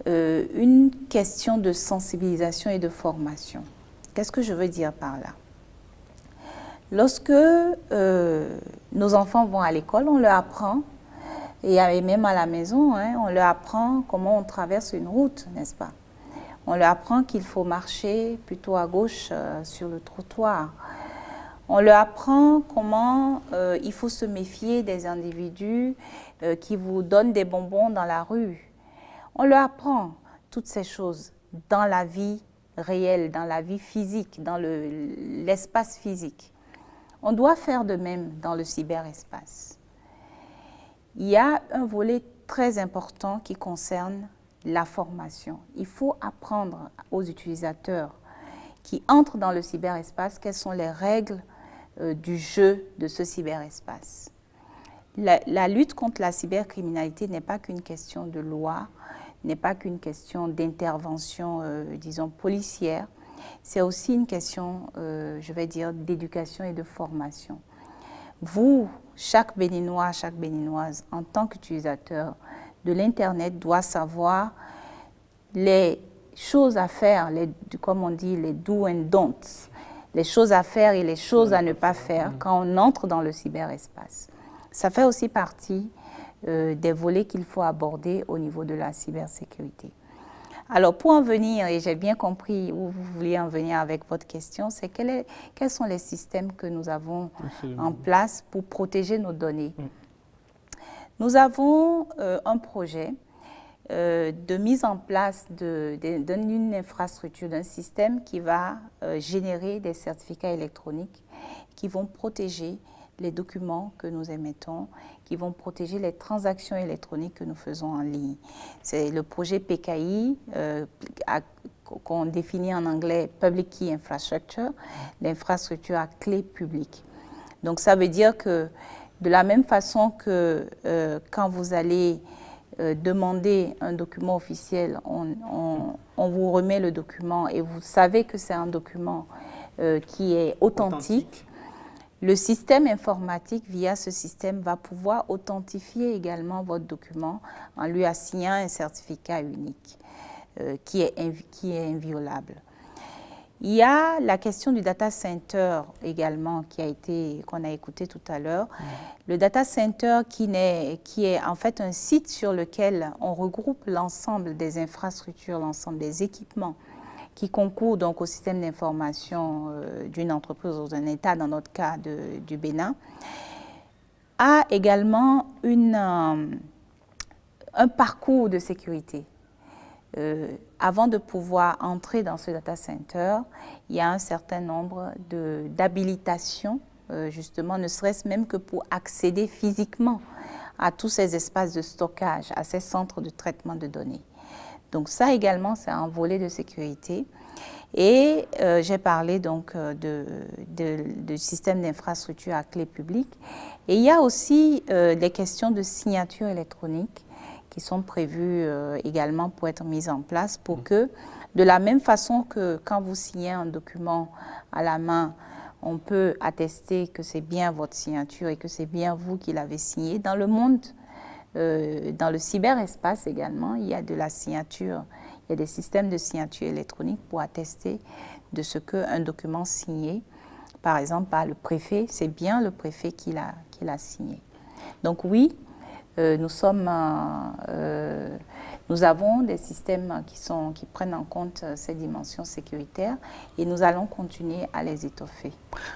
une question de sensibilisation et de formation. Qu'est-ce que je veux dire par là? Lorsque nos enfants vont à l'école, on leur apprend, et même à la maison, hein, on leur apprend comment on traverse une route, n'est-ce pas? On leur apprend qu'il faut marcher plutôt à gauche sur le trottoir. On leur apprend comment il faut se méfier des individus qui vous donnent des bonbons dans la rue. On leur apprend toutes ces choses dans la vie réelle, dans la vie physique, dans l'espace physique. On doit faire de même dans le cyberespace. Il y a un volet très important qui concerne la formation. Il faut apprendre aux utilisateurs qui entrent dans le cyberespace quelles sont les règles du jeu de ce cyberespace. La lutte contre la cybercriminalité n'est pas qu'une question de loi, n'est pas qu'une question d'intervention, disons, policière. C'est aussi une question, je vais dire, d'éducation et de formation. Vous, chaque Béninois, chaque Béninoise, en tant qu'utilisateur de l'Internet, doit savoir les choses à faire, comme on dit, les do and don'ts, les choses à faire et les choses à ne pas faire quand on entre dans le cyberespace. Ça fait aussi partie des volets qu'il faut aborder au niveau de la cybersécurité. Alors, pour en venir, et j'ai bien compris où vous vouliez en venir avec votre question, c'est quels sont les systèmes que nous avons en place pour protéger nos données. Nous avons un projet de mise en place d'une infrastructure, d'un système qui va générer des certificats électroniques qui vont protéger les documents que nous émettons, qui vont protéger les transactions électroniques que nous faisons en ligne. C'est le projet PKI, qu'on définit en anglais Public Key Infrastructure, l'infrastructure à clé publique. Donc ça veut dire que de la même façon que quand vous allez demander un document officiel, on vous remet le document et vous savez que c'est un document qui est authentique. Le système informatique, via ce système, va pouvoir authentifier également votre document en lui assignant un certificat unique qui est inviolable. Il y a la question du data center également qu'on a écouté tout à l'heure. Le data center qui est en fait un site sur lequel on regroupe l'ensemble des infrastructures, l'ensemble des équipements qui concourent donc au système d'information d'une entreprise ou d'un État, dans notre cas du Bénin, a également un parcours de sécurité. Avant de pouvoir entrer dans ce data center, il y a un certain nombre d'habilitations, justement, ne serait-ce même que pour accéder physiquement à tous ces espaces de stockage, à ces centres de traitement de données. Donc ça également, c'est un volet de sécurité. Et j'ai parlé donc de système d'infrastructure à clé publique. Et il y a aussi des questions de signature électronique qui sont prévues également pour être mises en place pour que, de la même façon que quand vous signez un document à la main, on peut attester que c'est bien votre signature et que c'est bien vous qui l'avez signé. Dans le monde, dans le cyberespace également, il y a de la signature, il y a des systèmes de signature électronique pour attester de ce qu'un document signé, par exemple par le préfet, c'est bien le préfet qui l'a signé. Donc oui, nous avons des systèmes qui prennent en compte ces dimensions sécuritaires et nous allons continuer à les étoffer.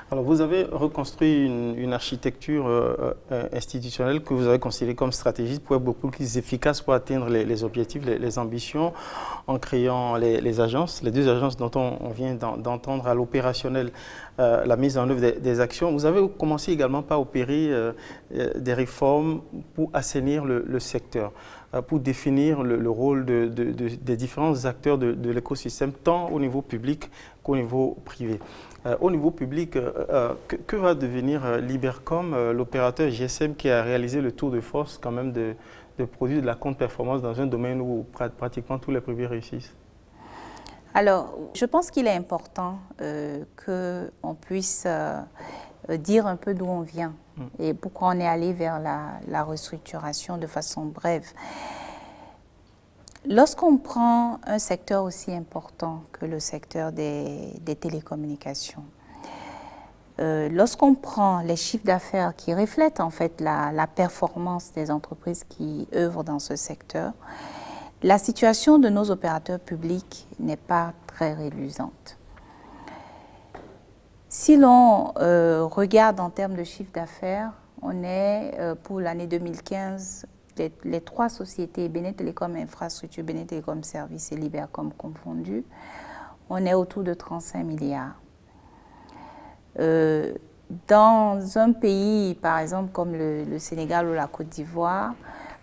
Alors vous avez reconstruit une architecture institutionnelle que vous avez considérée comme stratégique pour être beaucoup plus efficace pour atteindre les objectifs, les ambitions, en créant les agences, les deux agences dont on vient d'entendre à l'opérationnel, la mise en œuvre des actions. Vous avez commencé également par opérer des réformes pour assainir le secteur, pour définir le rôle des différents acteurs de l'écosystème, tant au niveau public qu'au niveau privé. Au niveau public, que va devenir Libercom, l'opérateur GSM qui a réalisé le tour de force quand même de produire de la compte performance dans un domaine où pratiquement tous les privés réussissent? Alors, je pense qu'il est important qu'on puisse dire un peu d'où on vient et pourquoi on est allé vers la restructuration de façon brève. Lorsqu'on prend un secteur aussi important que le secteur des télécommunications, lorsqu'on prend les chiffres d'affaires qui reflètent en fait la performance des entreprises qui œuvrent dans ce secteur, la situation de nos opérateurs publics n'est pas très reluisante. Si l'on regarde en termes de chiffre d'affaires, on est pour l'année 2015, les trois sociétés, Bénin Télécom Infrastructure, Bénin Télécom Services et Libercom confondus, on est autour de 35 milliards. Dans un pays, par exemple, comme le Sénégal ou la Côte d'Ivoire,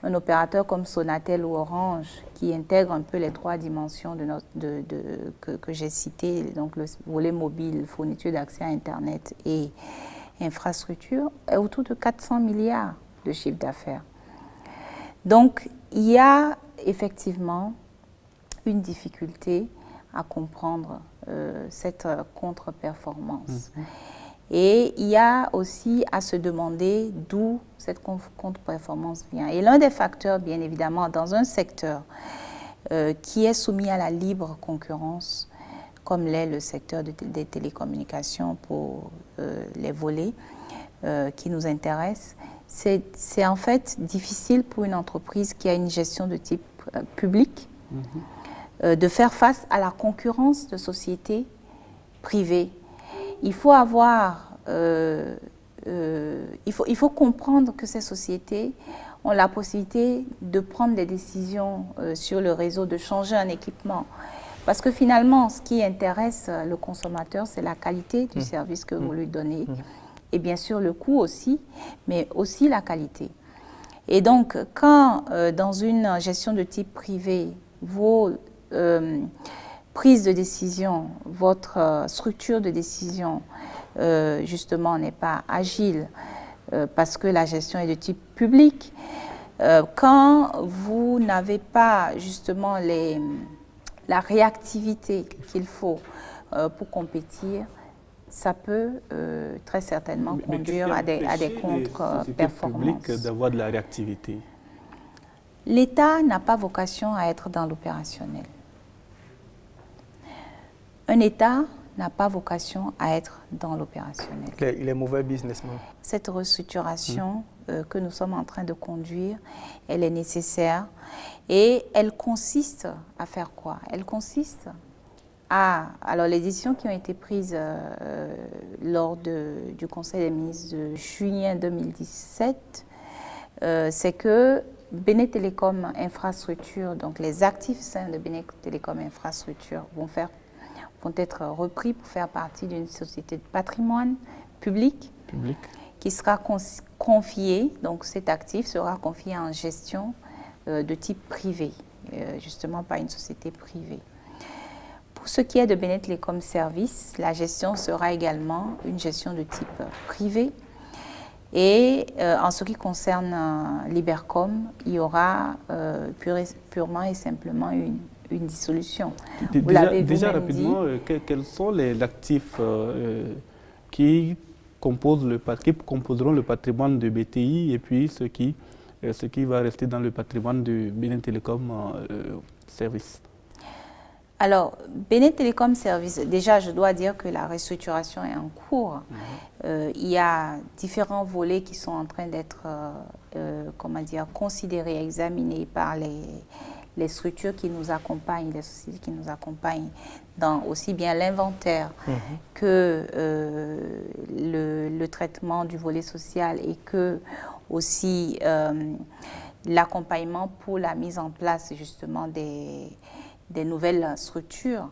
un opérateur comme Sonatel ou Orange, qui intègre un peu les trois dimensions que j'ai citées, donc le volet mobile, fourniture d'accès à Internet et infrastructure, est autour de 400 milliards de chiffre d'affaires. Donc, il y a effectivement une difficulté à comprendre cette contre-performance. Et il y a aussi à se demander d'où cette contre-performance vient. Et l'un des facteurs, bien évidemment, dans un secteur qui est soumis à la libre concurrence, comme l'est le secteur des télécommunications pour les volets qui nous intéressent, c'est en fait difficile pour une entreprise qui a une gestion de type public de faire face à la concurrence de sociétés privées. Il faut comprendre que ces sociétés ont la possibilité de prendre des décisions sur le réseau, de changer un équipement. Parce que finalement, ce qui intéresse le consommateur, c'est la qualité du service que vous lui donnez. Et bien sûr, le coût aussi, mais aussi la qualité. Et donc, quand dans une gestion de type privé, vos prises de décision, votre structure de décision, justement, n'est pas agile, parce que la gestion est de type public, quand vous n'avez pas, justement, la réactivité qu'il faut pour compétir, ça peut très certainement conduire à des contre-performances. D'avoir de la réactivité. L'État n'a pas vocation à être dans l'opérationnel. Un État n'a pas vocation à être dans l'opérationnel. Il est mauvais businessman. Cette restructuration que nous sommes en train de conduire, elle est nécessaire et elle consiste à faire quoi? Elle consiste alors les décisions qui ont été prises lors du Conseil des ministres de juillet 2017, c'est que Bénin Télécom Infrastructure, donc les actifs sains de Bénin Télécom Infrastructure vont être repris pour faire partie d'une société de patrimoine public. Qui sera confié, donc cet actif sera confié en gestion de type privé, justement par une société privée. Pour ce qui est de Bénin Télécom Services, la gestion sera également une gestion de type privé. Et en ce qui concerne Libercom, il y aura purement et simplement une dissolution. Déjà rapidement, quels sont les actifs qui composeront le patrimoine de BTI et puis ce qui va rester dans le patrimoine de Bénin Télécom Services? Alors, Bénin Télécom Services, déjà je dois dire que la restructuration est en cours. Il y a différents volets qui sont en train d'être considérés, examinés par les structures qui nous accompagnent, les sociétés qui nous accompagnent dans aussi bien l'inventaire que le traitement du volet social et que aussi l'accompagnement pour la mise en place justement des nouvelles structures.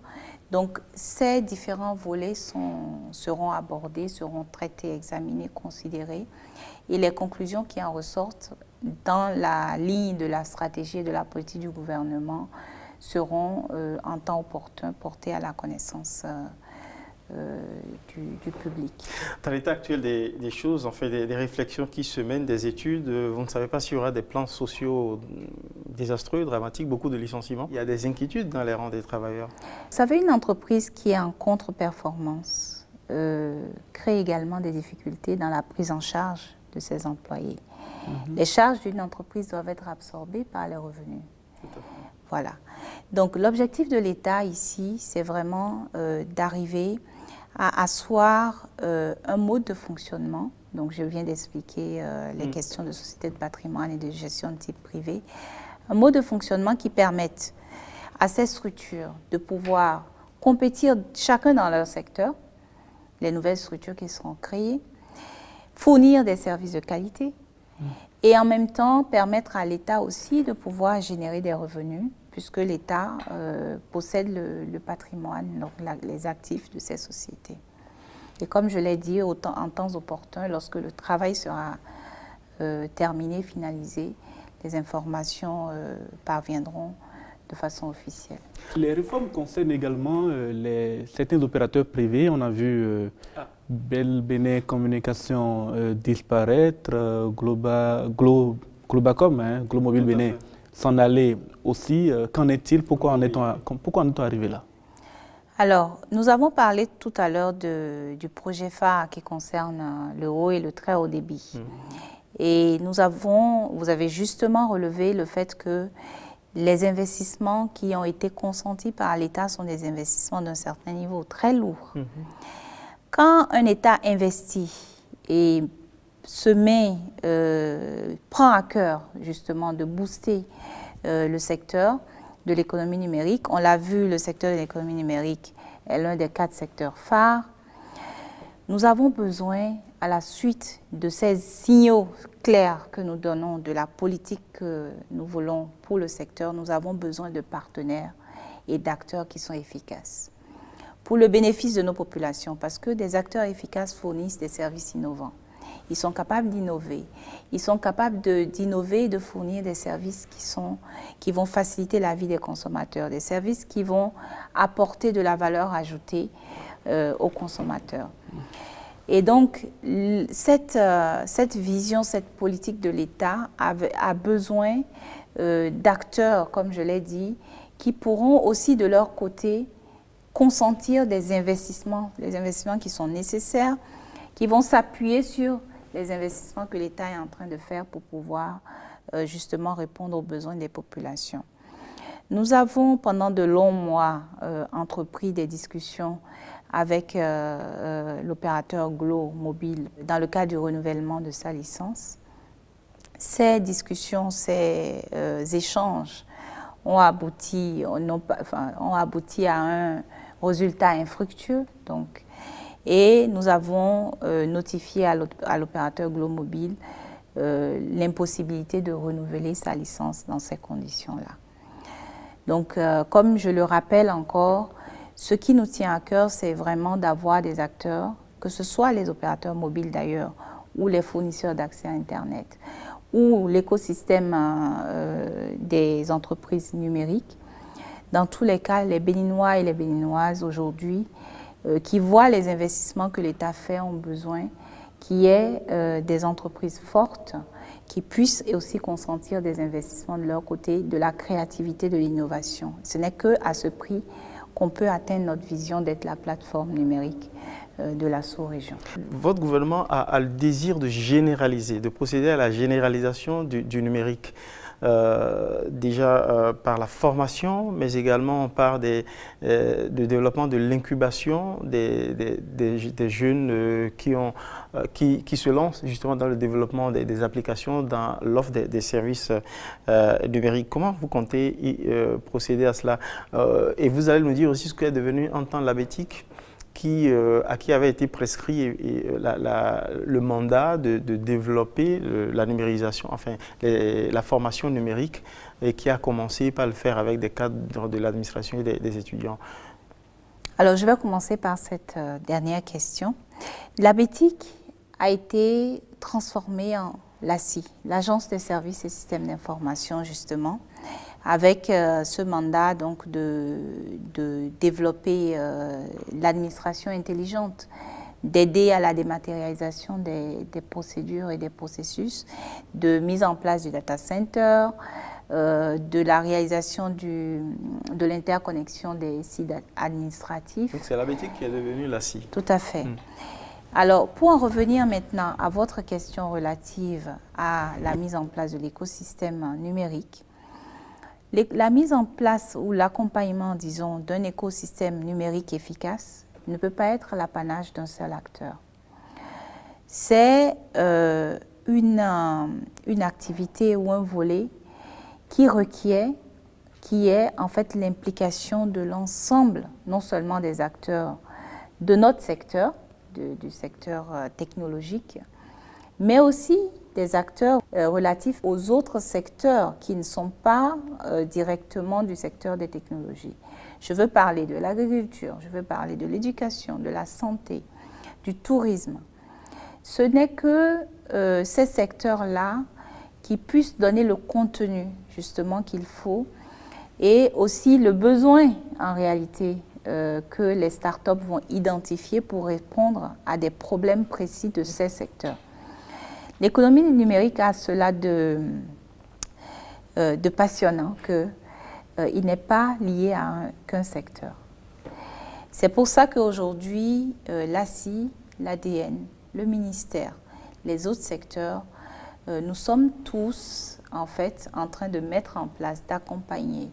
Donc ces différents volets seront abordés, seront traités, examinés, considérés et les conclusions qui en ressortent dans la ligne de la stratégie et de la politique du gouvernement seront en temps opportun portées à la connaissance du public. Dans l'état actuel des choses, en fait, des réflexions qui se mènent, des études, vous ne savez pas s'il y aura des plans sociaux désastreux, dramatiques, beaucoup de licenciements. Il y a des inquiétudes dans les rangs des travailleurs. Vous savez, une entreprise qui est en contre-performance crée également des difficultés dans la prise en charge de ses employés. Les charges d'une entreprise doivent être absorbées par les revenus. Voilà. Donc l'objectif de l'État ici, c'est vraiment d'arriver à asseoir un mode de fonctionnement. Donc je viens d'expliquer les questions de société de patrimoine et de gestion de type privé. Un mode de fonctionnement qui permette à ces structures de pouvoir compétir chacun dans leur secteur, les nouvelles structures qui seront créées, fournir des services de qualité et en même temps permettre à l'État aussi de pouvoir générer des revenus puisque l'État possède le patrimoine, donc les actifs de ces sociétés. Et comme je l'ai dit, en temps opportun, lorsque le travail sera terminé, finalisé, les informations parviendront de façon officielle. Les réformes concernent également certains opérateurs privés. On a vu Bell Benin Communication disparaître, Globacom, Globmobile Benin, s'en aller aussi. Qu'en est-il? Pourquoi en est-on arrivé là? Alors, nous avons parlé tout à l'heure du projet phare qui concerne le haut et le très haut débit. Et vous avez justement relevé le fait que les investissements qui ont été consentis par l'État sont des investissements d'un certain niveau, très lourds. Quand un État investit et prend à cœur justement de booster le secteur de l'économie numérique, on l'a vu, le secteur de l'économie numérique est l'un des 4 secteurs phares. Nous avons besoin, à la suite de ces signaux clairs que nous donnons de la politique que nous voulons pour le secteur, nous avons besoin de partenaires et d'acteurs qui sont efficaces pour le bénéfice de nos populations, parce que des acteurs efficaces fournissent des services innovants. Ils sont capables d'innover. Ils sont capables d'innover et de fournir des services qui vont faciliter la vie des consommateurs, des services qui vont apporter de la valeur ajoutée aux consommateurs. Et donc, cette vision, cette politique de l'État a besoin d'acteurs, comme je l'ai dit, qui pourront aussi de leur côté consentir des investissements, les investissements qui sont nécessaires, qui vont s'appuyer sur les investissements que l'État est en train de faire pour pouvoir justement répondre aux besoins des populations. Nous avons pendant de longs mois entrepris des discussions avec l'opérateur Globmobile dans le cadre du renouvellement de sa licence. Ces discussions, ces échanges ont abouti à un résultat infructueux. Donc, et nous avons notifié à l'opérateur Globmobile l'impossibilité de renouveler sa licence dans ces conditions-là. Donc, comme je le rappelle encore, ce qui nous tient à cœur, c'est vraiment d'avoir des acteurs, que ce soit les opérateurs mobiles d'ailleurs, ou les fournisseurs d'accès à Internet, ou l'écosystème des entreprises numériques. Dans tous les cas, les Béninois et les Béninoises aujourd'hui qui voient les investissements que l'État fait ont besoin qu'il y ait des entreprises fortes qui puissent aussi consentir des investissements de leur côté, de la créativité, de l'innovation. Ce n'est qu'à ce prix qu'on peut atteindre notre vision d'être la plateforme numérique de la sous-région. Votre gouvernement a le désir de généraliser, de procéder à la généralisation du numérique. Déjà par la formation, mais également par le développement de l'incubation des jeunes qui se lancent justement dans le développement des applications, dans l'offre des services numériques. Comment vous comptez procéder à cela? Et vous allez nous dire aussi ce qu'est devenu en temps la BETIC, à qui avait été prescrit le mandat de développer la numérisation, enfin la formation numérique, et qui a commencé par le faire avec des cadres de l'administration et des étudiants. Alors, je vais commencer par cette dernière question. La BETIC a été transformée en l'ASSI, l'Agence des services et systèmes d'information, justement, avec ce mandat donc de développer l'administration intelligente, d'aider à la dématérialisation des procédures et des processus, de mise en place du data center, de la réalisation de l'interconnexion des sites administratifs. Donc c'est la BETIC qui est devenue l'ASSI. Tout à fait. Alors, pour en revenir maintenant à votre question relative à la mise en place de l'écosystème numérique, La mise en place ou l'accompagnement, disons, d'un écosystème numérique efficace ne peut pas être l'apanage d'un seul acteur. C'est une activité ou un volet qui requiert, qui est en fait l'implication de l'ensemble, non seulement des acteurs de notre secteur, du secteur technologique, mais aussi des acteurs relatifs aux autres secteurs qui ne sont pas directement du secteur des technologies. Je veux parler de l'agriculture, je veux parler de l'éducation, de la santé, du tourisme. Ce n'est que ces secteurs-là qui puissent donner le contenu justement qu'il faut et aussi le besoin en réalité que les startups vont identifier pour répondre à des problèmes précis de ces secteurs. L'économie numérique a cela de passionnant qu'il n'est pas lié à qu'un secteur. C'est pour ça qu'aujourd'hui, l'ACI, l'ADN, le ministère, les autres secteurs, nous sommes tous en fait en train de mettre en place, d'accompagner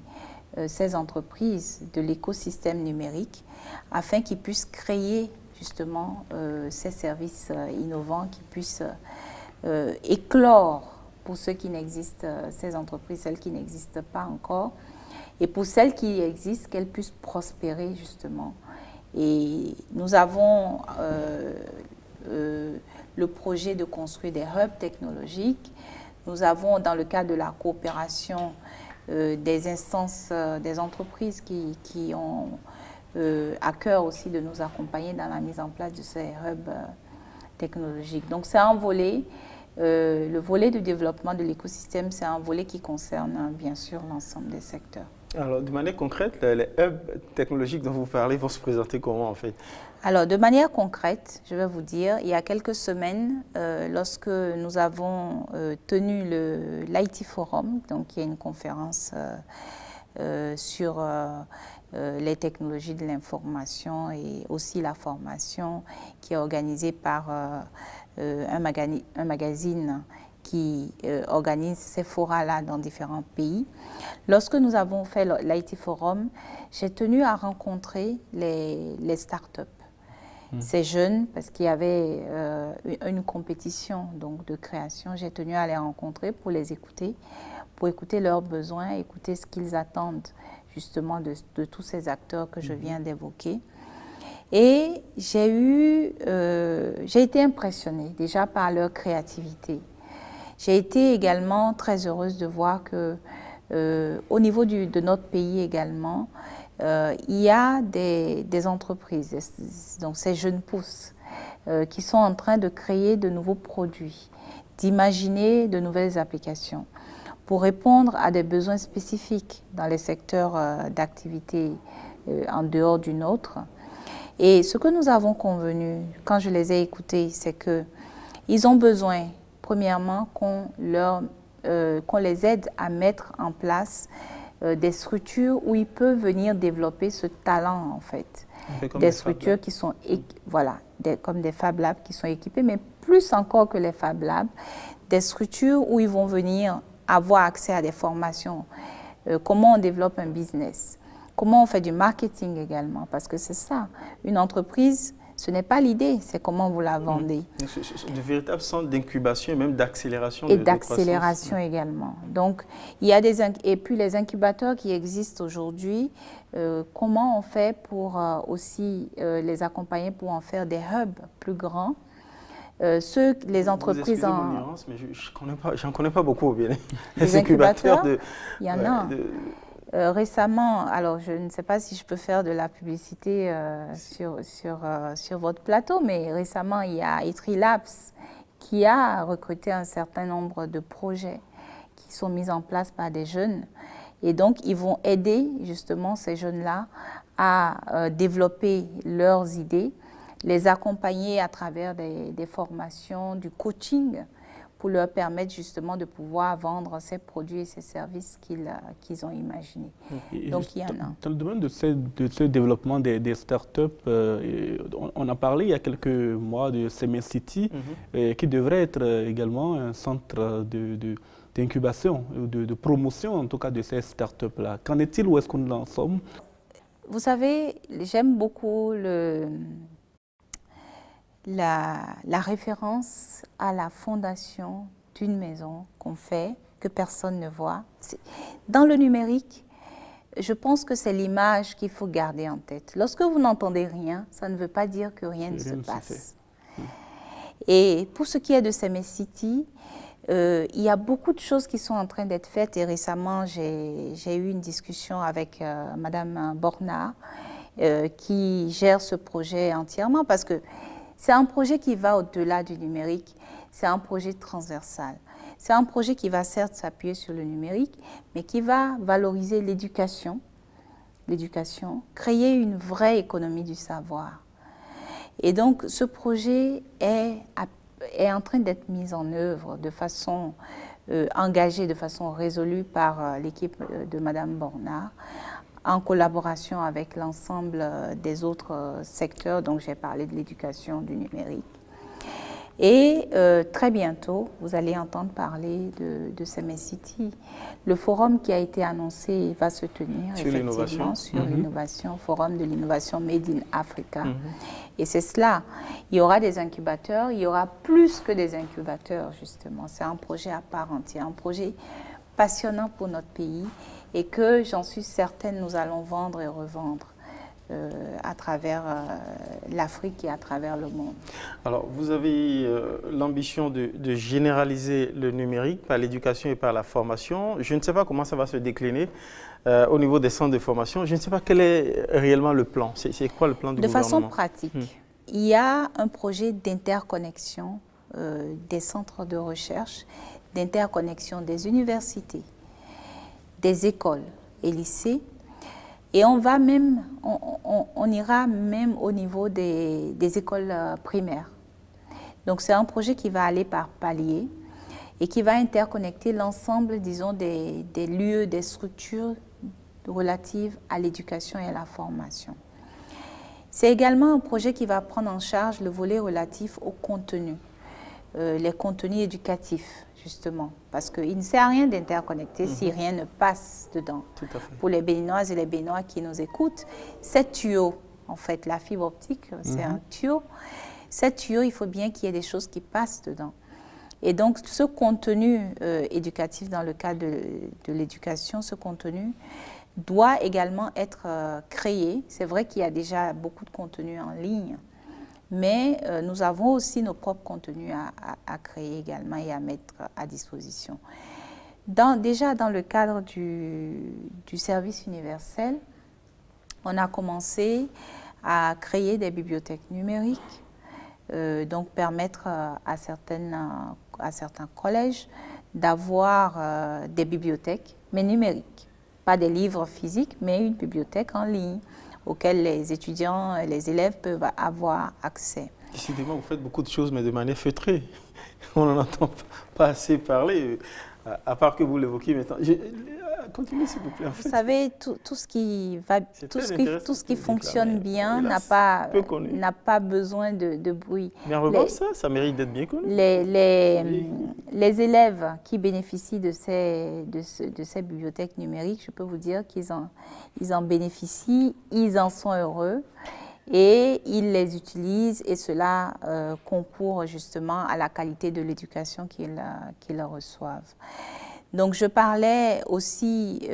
ces entreprises de l'écosystème numérique afin qu'ils puissent créer justement ces services innovants qui puissent éclore pour ceux qui n'existent, ces entreprises, celles qui n'existent pas encore, et pour celles qui existent, qu'elles puissent prospérer justement. Et nous avons le projet de construire des hubs technologiques. Nous avons, dans le cadre de la coopération, des instances, des entreprises qui ont à cœur aussi de nous accompagner dans la mise en place de ces hubs technologiques. Donc c'est un volet, le volet de développement de l'écosystème, c'est un volet qui concerne bien sûr l'ensemble des secteurs. Alors de manière concrète, les hubs technologiques dont vous parlez vont se présenter comment en fait? Alors de manière concrète, je vais vous dire, il y a quelques semaines, lorsque nous avons tenu l'IT Forum, donc qui est une conférence sur les technologies de l'information et aussi la formation qui est organisée par un magazine qui organise ces forats-là dans différents pays. Lorsque nous avons fait l'IT Forum, j'ai tenu à rencontrer les startups. Ces jeunes, parce qu'il y avait une compétition donc, de création, j'ai tenu à les rencontrer pour les écouter, pour écouter leurs besoins, écouter ce qu'ils attendent justement de tous ces acteurs que je viens d'évoquer. Et j'ai été impressionnée déjà par leur créativité. J'ai été également très heureuse de voir que au niveau de notre pays également, il y a des entreprises, donc ces jeunes pousses, qui sont en train de créer de nouveaux produits, d'imaginer de nouvelles applications pour répondre à des besoins spécifiques dans les secteurs d'activité en dehors du nôtre. Et ce que nous avons convenu, quand je les ai écoutés, c'est qu'ils ont besoin, premièrement, qu'on les aide à mettre en place des structures où ils peuvent venir développer ce talent, en fait. Des structures qui sont, voilà, comme des Fab Labs qui sont équipées, mais plus encore que les Fab Labs, des structures où ils vont venir avoir accès à des formations. Comment on développe un business, comment on fait du marketing également, parce que c'est ça, une entreprise, ce n'est pas l'idée, c'est comment vous la vendez. De véritables centres d'incubation et même d'accélération. Et d'accélération également. Donc, il y a et puis les incubateurs qui existent aujourd'hui, comment on fait pour aussi les accompagner pour en faire des hubs plus grands. Les entreprises en... Mon nuance, mais j'en connais pas beaucoup au Bénin. Les incubateurs, il y en a. Récemment, alors je ne sais pas si je peux faire de la publicité sur votre plateau, mais récemment, il y a Itri Labs qui a recruté un certain nombre de projets qui sont mis en place par des jeunes. Et donc, ils vont aider justement ces jeunes-là à développer leurs idées, les accompagner à travers des formations, du coaching, pour leur permettre justement de pouvoir vendre ces produits et ces services qu'ils ont imaginés. Donc, il y en a. Dans le domaine de ce développement des startups, on a parlé il y a quelques mois de Semen City, qui devrait être également un centre d'incubation, de promotion en tout cas de ces startups-là. Qu'en est-il? Où est-ce qu'on en sommes? Vous savez, j'aime beaucoup la référence à la fondation d'une maison qu'on fait, que personne ne voit. Dans le numérique, je pense que c'est l'image qu'il faut garder en tête. Lorsque vous n'entendez rien, ça ne veut pas dire que rien ne se passe. Et pour ce qui est de CMS City, il y a beaucoup de choses qui sont en train d'être faites. Et récemment, j'ai eu une discussion avec Madame Borna, qui gère ce projet entièrement, parce que c'est un projet qui va au-delà du numérique. C'est un projet transversal. C'est un projet qui va certes s'appuyer sur le numérique, mais qui va valoriser l'éducation, créer une vraie économie du savoir. Et donc, ce projet est en train d'être mis en œuvre de façon engagée, de façon résolue par l'équipe de Madame Borna, en collaboration avec l'ensemble des autres secteurs. Donc, j'ai parlé de l'éducation, du numérique. Et très bientôt, vous allez entendre parler de CMS City. Le forum qui a été annoncé va se tenir sur l'innovation, forum de l'innovation Made in Africa. Et c'est cela. Il y aura des incubateurs, il y aura plus que des incubateurs, justement. C'est un projet à part entière, un projet passionnant pour notre pays et que, j'en suis certaine, nous allons vendre et revendre à travers l'Afrique et à travers le monde. Alors, vous avez l'ambition de généraliser le numérique par l'éducation et par la formation. Je ne sais pas comment ça va se décliner au niveau des centres de formation. Je ne sais pas quel est réellement le plan. C'est quoi le plan du gouvernement? De façon pratique, il y a un projet d'interconnexion des centres de recherche, d'interconnexion des universités, des écoles et lycées. Et on ira même au niveau des écoles primaires. Donc c'est un projet qui va aller par palier et qui va interconnecter l'ensemble, disons, des lieux, des structures relatives à l'éducation et à la formation. C'est également un projet qui va prendre en charge le volet relatif au contenu, les contenus éducatifs, justement, parce qu'il ne sert à rien d'interconnecter si rien ne passe dedans. Tout à fait. Pour les Béninoises et les Béninois qui nous écoutent, cette tuyau, en fait, la fibre optique, c'est un tuyau. Cette tuyau, il faut bien qu'il y ait des choses qui passent dedans. Et donc, ce contenu éducatif dans le cadre de l'éducation, ce contenu doit également être créé. C'est vrai qu'il y a déjà beaucoup de contenu en ligne, mais nous avons aussi nos propres contenus à créer également et à mettre à disposition. Déjà dans le cadre du service universel, on a commencé à créer des bibliothèques numériques, donc permettre à certains collèges d'avoir des bibliothèques, mais numériques. Pas des livres physiques, mais une bibliothèque en ligne auxquelles les étudiants et les élèves peuvent avoir accès. Décidément, vous faites beaucoup de choses, mais de manière feutrée. On n'en entend pas assez parler, à part que vous l'évoquez maintenant. Continuez, s'il vous plaît. En fait. Vous savez, tout ce qui fonctionne bien n'a pas besoin de bruit. Mais en revanche, ça mérite d'être bien connu. Les élèves qui bénéficient de ces bibliothèques numériques, je peux vous dire qu'ils en bénéficient, ils en sont heureux et ils les utilisent et cela concourt justement à la qualité de l'éducation qu'ils reçoivent. Donc, je parlais aussi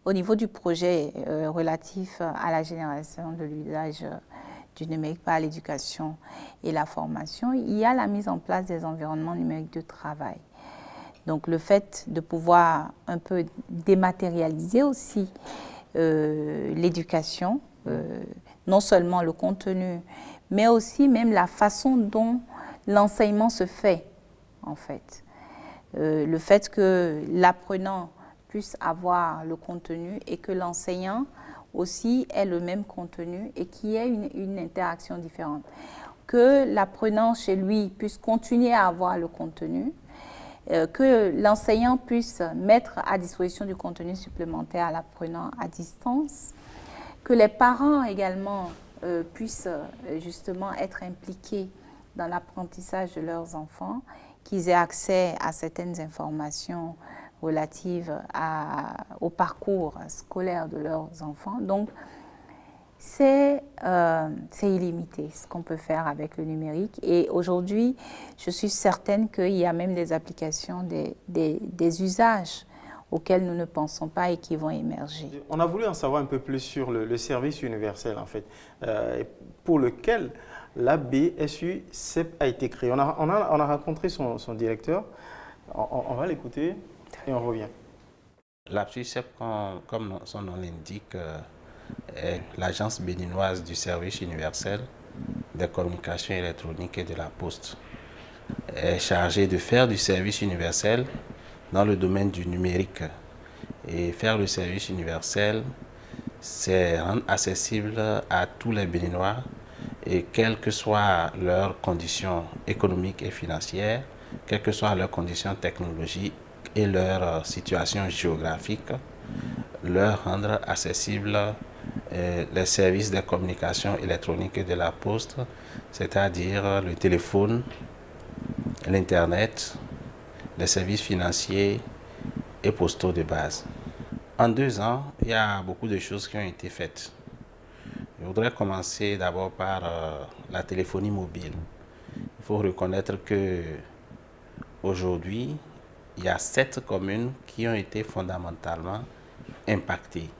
au niveau du projet relatif à la génération de l'usage du numérique par l'éducation et la formation. Il y a la mise en place des environnements numériques de travail. Donc, le fait de pouvoir un peu dématérialiser aussi l'éducation, non seulement le contenu, mais aussi même la façon dont l'enseignement se fait, en fait. Le fait que l'apprenant puisse avoir le contenu et que l'enseignant aussi ait le même contenu et qu'il y ait une interaction différente. Que l'apprenant chez lui puisse continuer à avoir le contenu, que l'enseignant puisse mettre à disposition du contenu supplémentaire à l'apprenant à distance, que les parents également puissent justement être impliqués dans l'apprentissage de leurs enfants qu'ils aient accès à certaines informations relatives au parcours scolaire de leurs enfants. Donc, c'est illimité ce qu'on peut faire avec le numérique. Et aujourd'hui, je suis certaine qu'il y a même des applications, des usages auxquels nous ne pensons pas et qui vont émerger. On a voulu en savoir un peu plus sur le service universel, en fait, pour lequel la BSU-CEP a été créée. On a rencontré son directeur. On va l'écouter et on revient. La BSU-CEP, comme son nom l'indique, est l'agence béninoise du service universel des communications électroniques et de la poste. Elle est chargée de faire du service universel dans le domaine du numérique. Et faire le service universel, c'est rendre accessible à tous les Béninois, et quelles que soient leurs conditions économiques et financières, quelles que soient leurs conditions technologiques et leur situation géographique, leur rendre accessible les services de communication électronique et de la poste, c'est-à-dire le téléphone, l'Internet, les services financiers et postaux de base. En 2 ans, il y a beaucoup de choses qui ont été faites. Je voudrais commencer d'abord par la téléphonie mobile. Il faut reconnaître que aujourd'hui, il y a 7 communes qui ont été fondamentalement impactées.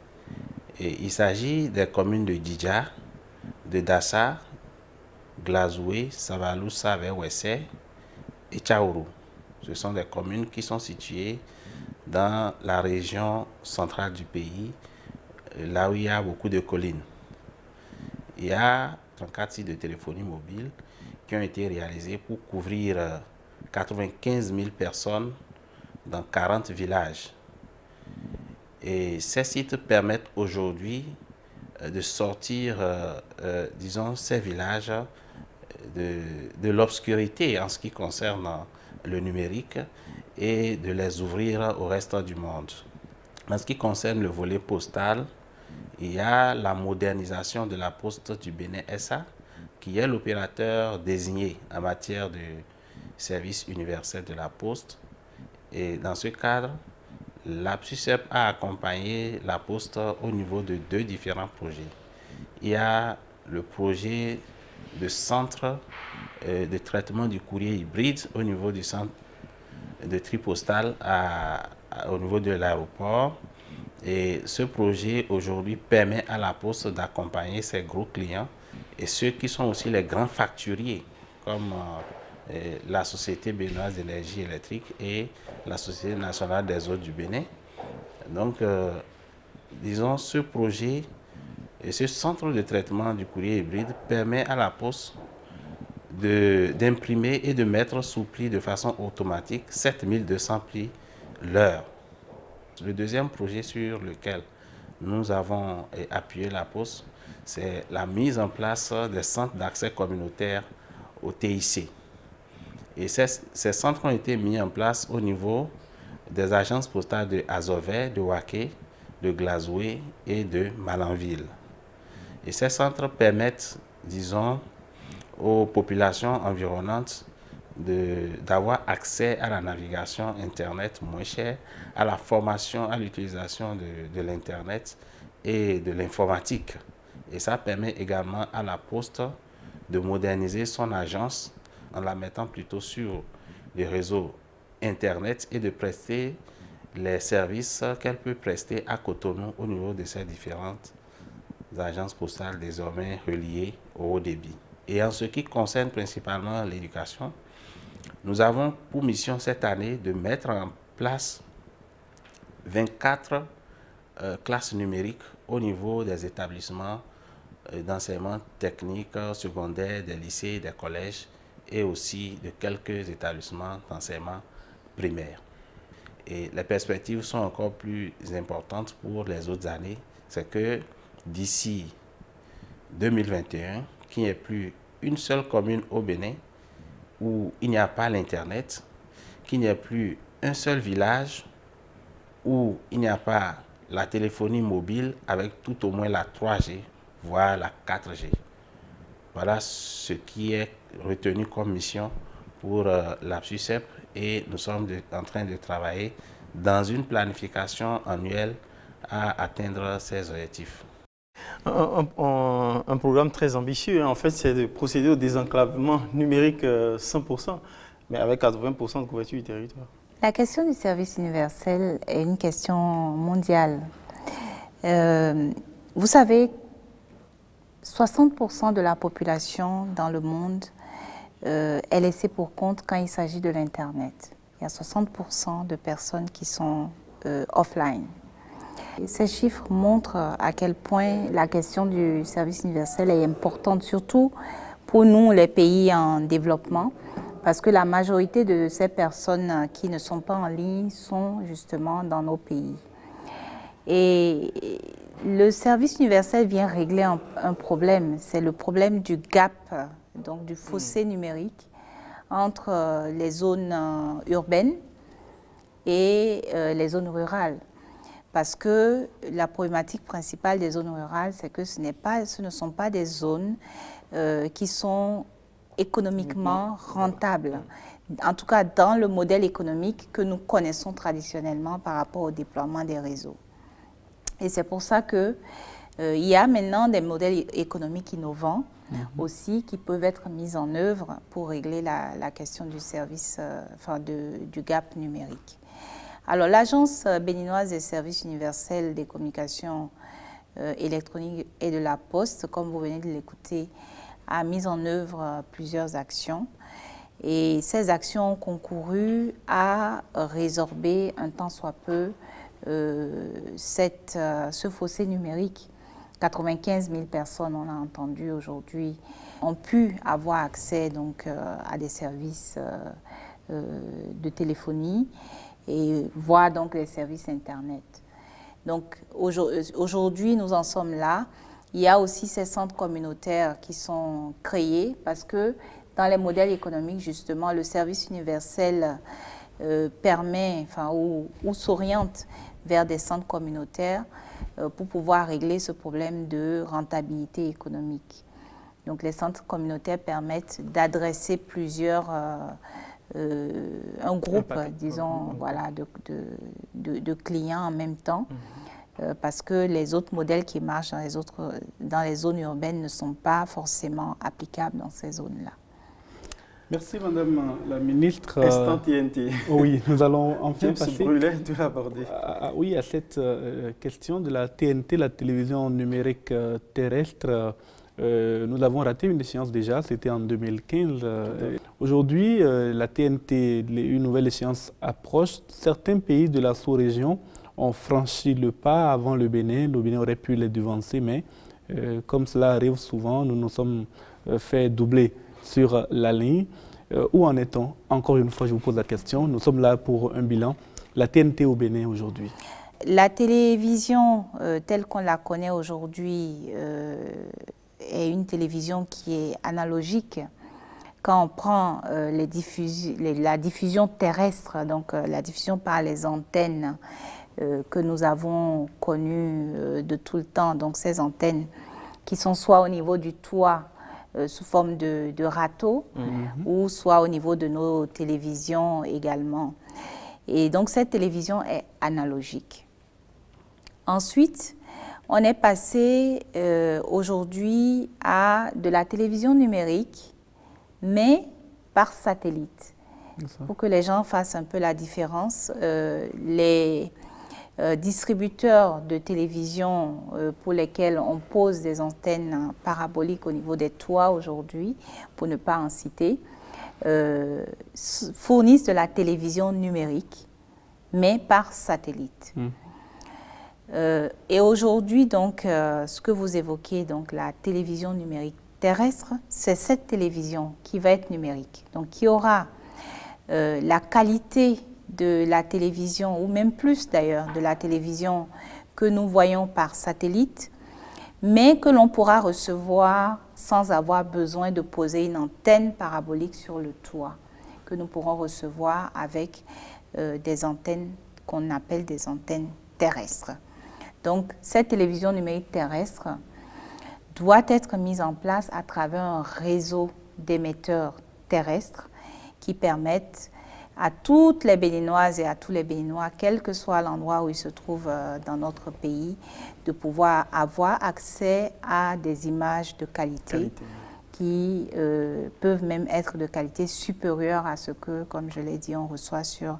Et il s'agit des communes de Djidja, de Dassa, Glazoué, Savalou, Savé-Ouessé et Tchaourou. Ce sont des communes qui sont situées dans la région centrale du pays, là où il y a beaucoup de collines. Il y a 34 sites de téléphonie mobile qui ont été réalisés pour couvrir 95 000 personnes dans 40 villages. Et ces sites permettent aujourd'hui de sortir, disons, ces villages de l'obscurité en ce qui concerne le numérique et de les ouvrir au reste du monde. En ce qui concerne le volet postal, il y a la modernisation de la Poste du Bénin SA, qui est l'opérateur désigné en matière de service universel de la Poste. Et dans ce cadre, la BSU-CEP a accompagné la Poste au niveau de 2 différents projets. Il y a le projet de centre de traitement du courrier hybride au niveau du centre de tri postal au niveau de l'aéroport. Et ce projet aujourd'hui permet à la Poste d'accompagner ses gros clients et ceux qui sont aussi les grands facturiers, comme la Société béninoise d'énergie électrique et la Société nationale des eaux du Bénin. Donc, disons, ce projet et ce centre de traitement du courrier hybride permet à la Poste d'imprimer et de mettre sous pli de façon automatique 7200 plis l'heure. Le deuxième projet sur lequel nous avons appuyé la Poste, c'est la mise en place des centres d'accès communautaire au TIC. Et ces centres ont été mis en place au niveau des agences postales de Azové, de Waké, de Glazoué et de Malanville. Et ces centres permettent, disons, aux populations environnantes d'avoir accès à la navigation Internet moins chère, à la formation, à l'utilisation de l'Internet et de l'informatique. Et ça permet également à la Poste de moderniser son agence en la mettant plutôt sur les réseaux Internet et de prester les services qu'elle peut prester à Cotonou au niveau de ces différentes agences postales désormais reliées au haut débit. Et en ce qui concerne principalement l'éducation, nous avons pour mission cette année de mettre en place 24 classes numériques au niveau des établissements d'enseignement technique secondaire, des lycées, des collèges et aussi de quelques établissements d'enseignement primaire. Et les perspectives sont encore plus importantes pour les autres années. C'est que d'ici 2021, qu'il n'y ait plus une seule commune au Bénin où il n'y a pas l'Internet, qu'il n'y ait plus un seul village où il n'y a pas la téléphonie mobile avec tout au moins la 3G, voire la 4G. Voilà ce qui est retenu comme mission pour la SUCEP et nous sommes en train de travailler dans une planification annuelle à atteindre ces objectifs. Un programme très ambitieux, en fait, c'est de procéder au désenclavement numérique 100%, mais avec 80% de couverture du territoire. La question du service universel est une question mondiale. Vous savez, 60% de la population dans le monde est laissée pour compte quand il s'agit de l'Internet. Il y a 60% de personnes qui sont offline. Et ces chiffres montrent à quel point la question du service universel est importante, surtout pour nous, les pays en développement, parce que la majorité de ces personnes qui ne sont pas en ligne sont justement dans nos pays. Et le service universel vient régler un problème, c'est le problème du gap, donc du fossé numérique entre les zones urbaines et les zones rurales. Parce que la problématique principale des zones rurales, c'est que ce ne sont pas des zones qui sont économiquement rentables. En tout cas, dans le modèle économique que nous connaissons traditionnellement par rapport au déploiement des réseaux. Et c'est pour ça qu'il y a maintenant des modèles économiques innovants aussi qui peuvent être mis en œuvre pour régler la question du service, du gap numérique. Alors, l'Agence béninoise des services universels des communications électroniques et de la Poste, comme vous venez de l'écouter, a mis en œuvre plusieurs actions. Et ces actions ont concouru à résorber un tant soit peu ce fossé numérique. 95 000 personnes, on l'a entendu aujourd'hui, ont pu avoir accès donc, à des services de téléphonie et voire donc les services Internet. Donc aujourd'hui, nous en sommes là. Il y a aussi ces centres communautaires qui sont créés parce que dans les modèles économiques, justement, le service universel permet, ou s'oriente vers des centres communautaires pour pouvoir régler ce problème de rentabilité économique. Donc les centres communautaires permettent d'adresser un groupe, disons, voilà, de clients en même temps, parce que les autres modèles qui marchent dans les zones urbaines ne sont pas forcément applicables dans ces zones-là. Merci Madame la Ministre. Instant TNT. Oui, nous allons enfin passer oui, à cette question de la TNT, la télévision numérique terrestre. Nous avons raté une échéance déjà, c'était en 2015. Aujourd'hui, la TNT, une nouvelle échéance approche. Certains pays de la sous-région ont franchi le pas avant le Bénin. Le Bénin aurait pu les devancer, mais comme cela arrive souvent, nous nous sommes fait doubler sur la ligne. Où en est-on? Encore une fois, je vous pose la question. Nous sommes là pour un bilan. La TNT au Bénin aujourd'hui. La télévision telle qu'on la connaît aujourd'hui est une télévision qui est analogique. Quand on prend la diffusion terrestre, donc la diffusion par les antennes que nous avons connues de tout le temps, donc ces antennes qui sont soit au niveau du toit sous forme de râteau ou soit au niveau de nos télévisions également. Et donc cette télévision est analogique. Ensuite, on est passé aujourd'hui à de la télévision numérique, mais par satellite. Pour que les gens fassent un peu la différence, les distributeurs de télévision pour lesquels on pose des antennes paraboliques au niveau des toits aujourd'hui, pour ne pas en citer, fournissent de la télévision numérique, mais par satellite. Et aujourd'hui, donc, ce que vous évoquez, donc la télévision numérique terrestre, c'est cette télévision qui va être numérique, donc qui aura la qualité de la télévision, ou même plus d'ailleurs, de la télévision que nous voyons par satellite, mais que l'on pourra recevoir sans avoir besoin de poser une antenne parabolique sur le toit, que nous pourrons recevoir avec des antennes qu'on appelle des antennes terrestres. Donc, cette télévision numérique terrestre doit être mise en place à travers un réseau d'émetteurs terrestres qui permettent à toutes les Béninoises et à tous les Béninois, quel que soit l'endroit où ils se trouvent dans notre pays, de pouvoir avoir accès à des images de qualité. Qui peuvent même être de qualité supérieure à ce que, comme je l'ai dit, on reçoit sur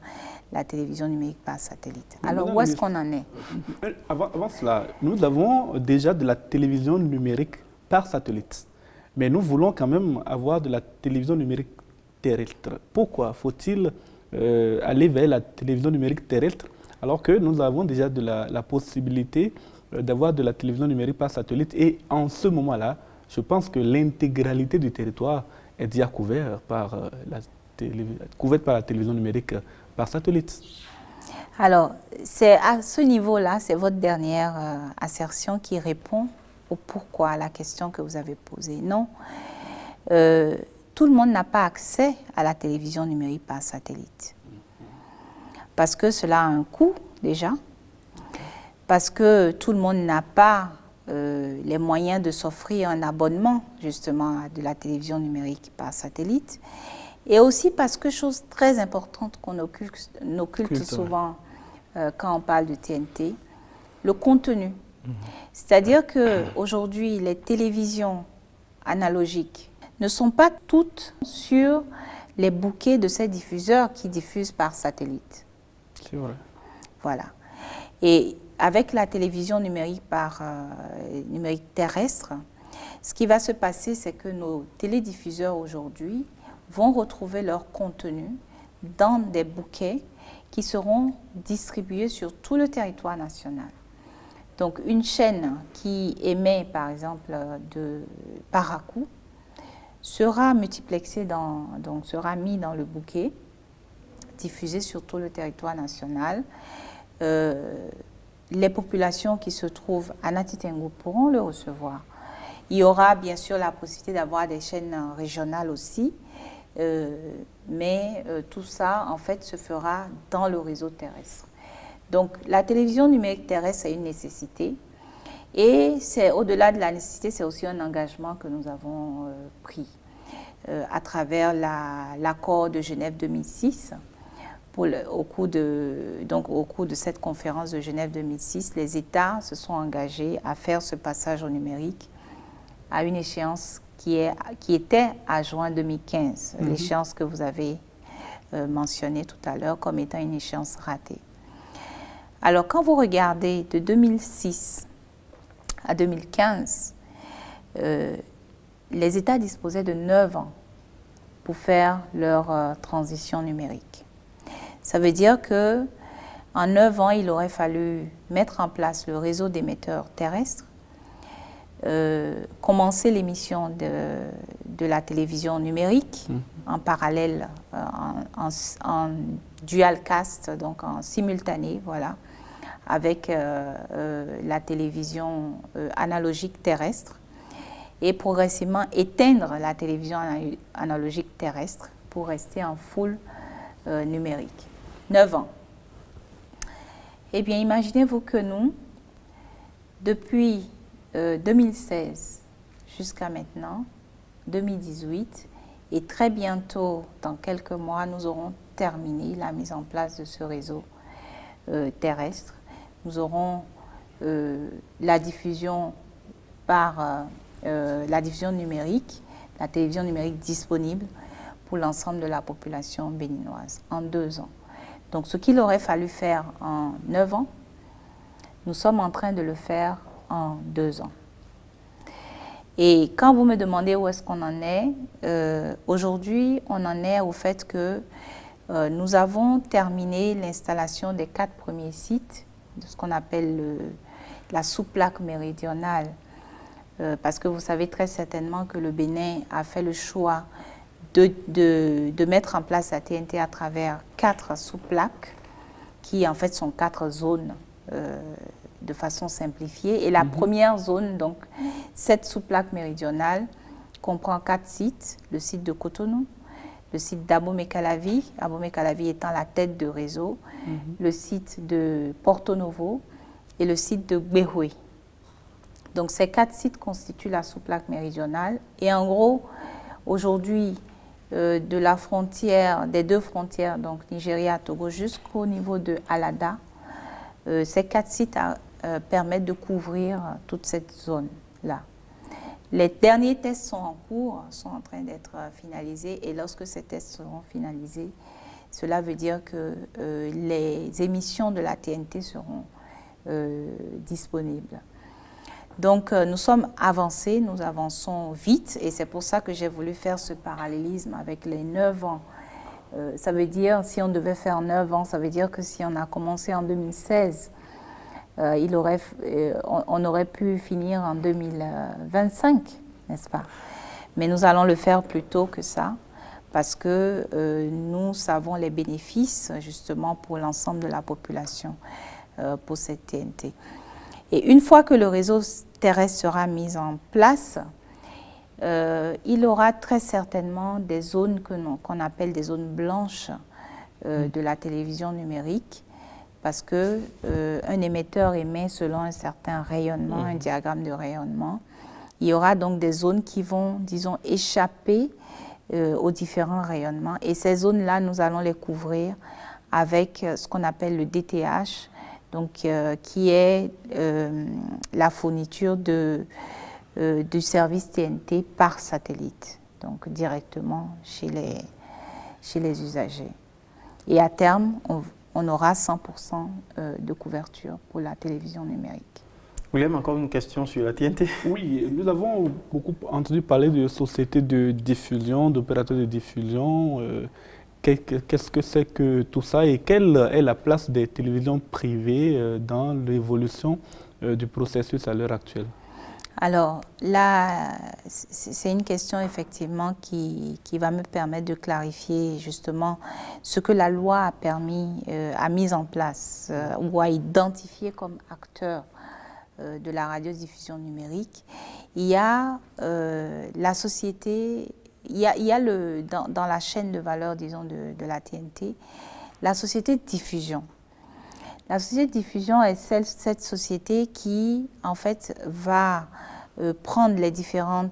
la télévision numérique par satellite. Alors, où est-ce qu'on en est? Avant cela, nous avons déjà de la télévision numérique par satellite. Mais nous voulons quand même avoir de la télévision numérique terrestre. Pourquoi faut-il aller vers la télévision numérique terrestre alors que nous avons déjà de la possibilité d'avoir de la télévision numérique par satellite et en ce moment-là, je pense que l'intégralité du territoire est déjà couverte par la télévision numérique par satellite. Alors, c'est à ce niveau-là, c'est votre dernière assertion qui répond au pourquoi, à la question que vous avez posée. Non, tout le monde n'a pas accès à la télévision numérique par satellite. Parce que cela a un coût déjà, parce que tout le monde n'a pas les moyens de s'offrir un abonnement justement à de la télévision numérique par satellite, et aussi parce que, chose très importante qu'on occulte souvent quand on parle de TNT, le contenu. C'est-à-dire qu'aujourd'hui, les télévisions analogiques ne sont pas toutes sur les bouquets de ces diffuseurs qui diffusent par satellite. C'est vrai. Voilà. Et avec la télévision numérique numérique terrestre, ce qui va se passer, c'est que nos télédiffuseurs aujourd'hui vont retrouver leur contenu dans des bouquets qui seront distribués sur tout le territoire national. Donc une chaîne qui émet par exemple par à-coup sera multiplexée, donc sera mis dans le bouquet, diffusé sur tout le territoire national. Les populations qui se trouvent à Nati-Tengu pourront le recevoir. Il y aura bien sûr la possibilité d'avoir des chaînes régionales aussi, mais tout ça en fait se fera dans le réseau terrestre. Donc la télévision numérique terrestre est une nécessité, et c'est au-delà de la nécessité, c'est aussi un engagement que nous avons pris à travers l'accord de Genève 2006. Au cours de cette conférence de Genève 2006, les États se sont engagés à faire ce passage au numérique à une échéance qui était à juin 2015, l'échéance que vous avez mentionnée tout à l'heure comme étant une échéance ratée. Alors, quand vous regardez de 2006 à 2015, les États disposaient de 9 ans pour faire leur transition numérique. Ça veut dire qu'en 9 ans, il aurait fallu mettre en place le réseau d'émetteurs terrestres, commencer l'émission de la télévision numérique en parallèle, en dual cast, donc en simultané, voilà, avec la télévision analogique terrestre, et progressivement éteindre la télévision analogique terrestre pour rester en full numérique. 9 ans. Eh bien, imaginez-vous que nous, depuis 2016 jusqu'à maintenant, 2018, et très bientôt, dans quelques mois, nous aurons terminé la mise en place de ce réseau terrestre. Nous aurons la diffusion par la diffusion numérique, la télévision numérique disponible pour l'ensemble de la population béninoise en 2 ans. Donc, ce qu'il aurait fallu faire en 9 ans, nous sommes en train de le faire en 2 ans. Et quand vous me demandez où est-ce qu'on en est, aujourd'hui, on en est au fait que nous avons terminé l'installation des 4 premiers sites de ce qu'on appelle la sous-plaque méridionale, parce que vous savez très certainement que le Bénin a fait le choix de mettre en place la TNT à travers 4 sous-plaques qui en fait sont 4 zones de façon simplifiée. Et la première zone, donc cette sous-plaque méridionale, comprend 4 sites. Le site de Cotonou, le site d'Abomey-Calavi, Abomey-Calavi étant la tête de réseau, le site de Porto Novo et le site de Gbehoué. Donc ces 4 sites constituent la sous-plaque méridionale. Et en gros, aujourd'hui, de la frontière, des deux frontières, donc Nigeria-Togo, jusqu'au niveau de Alada. Ces 4 sites permettent de couvrir toute cette zone-là. Les derniers tests sont en cours, sont en train d'être finalisés, et lorsque ces tests seront finalisés, cela veut dire que les émissions de la TNT seront disponibles. Donc nous sommes avancés, nous avançons vite, et c'est pour ça que j'ai voulu faire ce parallélisme avec les 9 ans. Ça veut dire, si on devait faire 9 ans, ça veut dire que si on a commencé en 2016, on aurait pu finir en 2025, n'est-ce pas? Mais nous allons le faire plus tôt que ça, parce que nous savons les bénéfices, justement, pour l'ensemble de la population, pour cette TNT. Et une fois que le réseau terrestre sera mis en place, il aura très certainement des zones qu'on appelle des zones blanches de la télévision numérique, parce que un émetteur émet selon un certain rayonnement, un diagramme de rayonnement. Il y aura donc des zones qui vont, disons, échapper aux différents rayonnements. Et ces zones-là, nous allons les couvrir avec ce qu'on appelle le DTH, donc, qui est la fourniture du service TNT par satellite, donc directement chez les usagers. Et à terme, on aura 100% de couverture pour la télévision numérique. William, encore une question sur la TNT. Oui, nous avons beaucoup entendu parler de sociétés de diffusion, d'opérateurs de diffusion. Qu'est-ce que c'est que tout ça et quelle est la place des télévisions privées dans l'évolution du processus à l'heure actuelle? Alors là, c'est une question effectivement qui va me permettre de clarifier justement ce que la loi a mis en place ou a identifié comme acteur de la radiodiffusion numérique. Il y a la société... Il y a dans la chaîne de valeur, disons, de la TNT, la société de diffusion. La société de diffusion est cette société qui, en fait, va prendre les différents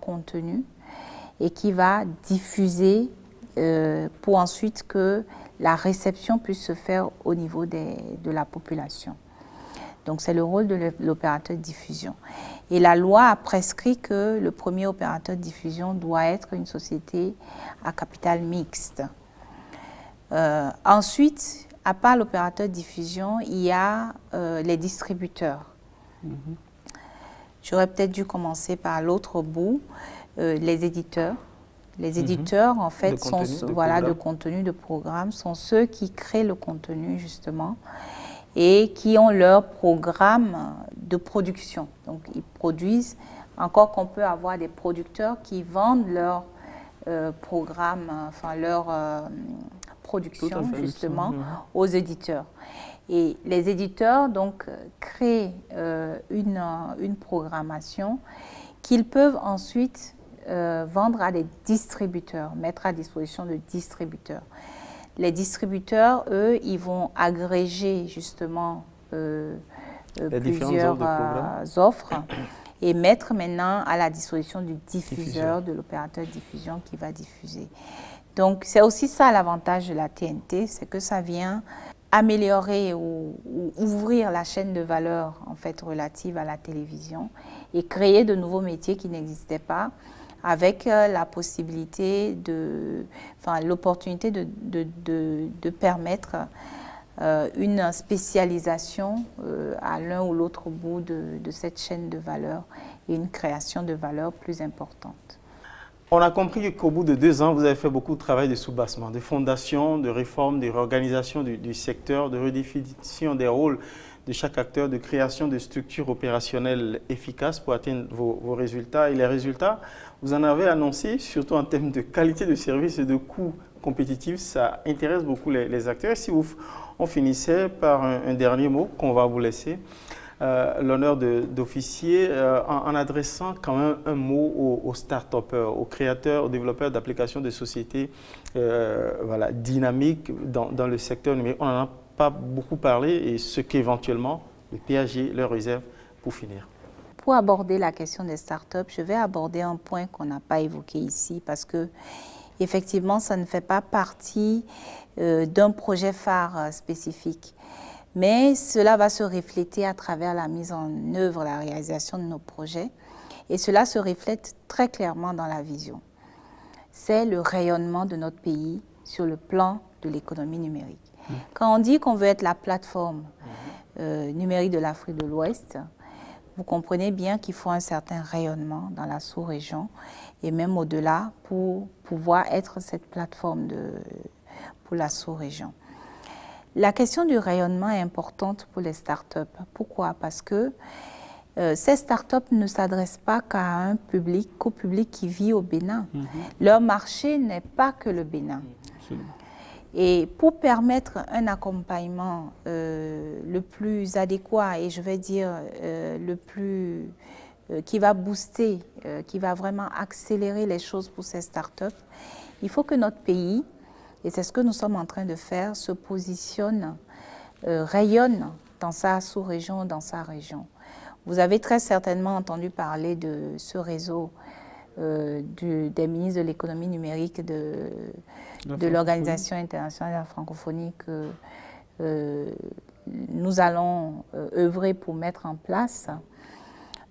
contenus et qui va diffuser pour ensuite que la réception puisse se faire au niveau de la population. Donc, c'est le rôle de l'opérateur de diffusion. Et la loi a prescrit que le premier opérateur de diffusion doit être une société à capital mixte. Ensuite, à part l'opérateur de diffusion, il y a les distributeurs. J'aurais peut-être dû commencer par l'autre bout, les éditeurs. Les éditeurs, en fait, de contenu, de programme, sont ceux qui créent le contenu, justement, et qui ont leur programme de production. Donc, ils produisent, encore qu'on peut avoir des producteurs qui vendent leur programme, enfin leur production, justement, aux éditeurs. Et les éditeurs, donc, créent une programmation qu'ils peuvent ensuite vendre à des distributeurs, mettre à disposition de distributeurs. Les distributeurs, eux, ils vont agréger justement plusieurs offres et mettre maintenant à la disposition du diffuseur, de l'opérateur de diffusion qui va diffuser. Donc, c'est aussi ça l'avantage de la TNT, c'est que ça vient améliorer ou ouvrir la chaîne de valeur en fait relative à la télévision et créer de nouveaux métiers qui n'existaient pas, avec la possibilité l'opportunité de permettre une spécialisation à l'un ou l'autre bout de cette chaîne de valeur et une création de valeur plus importante. On a compris qu'au bout de 2 ans, vous avez fait beaucoup de travail de soubassement, de fondation, de réforme, de réorganisation du secteur, de redéfinition des rôles de chaque acteur, de création de structures opérationnelles efficaces pour atteindre vos résultats. Et les résultats, vous en avez annoncé, surtout en termes de qualité de service et de coûts compétitifs, ça intéresse beaucoup les acteurs. Et si on finissait par un dernier mot qu'on va vous laisser, l'honneur d'officier, en adressant quand même un mot aux start-upers, aux créateurs, aux développeurs d'applications de sociétés dynamiques dans le secteur numérique. On n'en a pas beaucoup parlé et ce qu'éventuellement le PAG leur réserve pour finir. pour aborder la question des startups, je vais aborder un point qu'on n'a pas évoqué ici parce que, effectivement, ça ne fait pas partie d'un projet phare spécifique. Mais cela va se refléter à travers la mise en œuvre, la réalisation de nos projets. Et cela se reflète très clairement dans la vision. C'est le rayonnement de notre pays sur le plan de l'économie numérique. Quand on dit qu'on veut être la plateforme numérique de l'Afrique de l'Ouest, vous comprenez bien qu'il faut un certain rayonnement dans la sous-région et même au-delà pour pouvoir être cette plateforme pour la sous-région. La question du rayonnement est importante pour les startups. Pourquoi? Parce que ces startups ne s'adressent pas qu'au public qui vit au Bénin. Leur marché n'est pas que le Bénin. Absolument. Et pour permettre un accompagnement le plus adéquat et je vais dire qui va booster, qui va vraiment accélérer les choses pour ces startups, il faut que notre pays, et c'est ce que nous sommes en train de faire, se positionne, rayonne dans sa sous-région, dans sa région. Vous avez très certainement entendu parler de ce réseau des ministres de l'économie numérique de l'Organisation internationale de la francophonie que nous allons œuvrer pour mettre en place.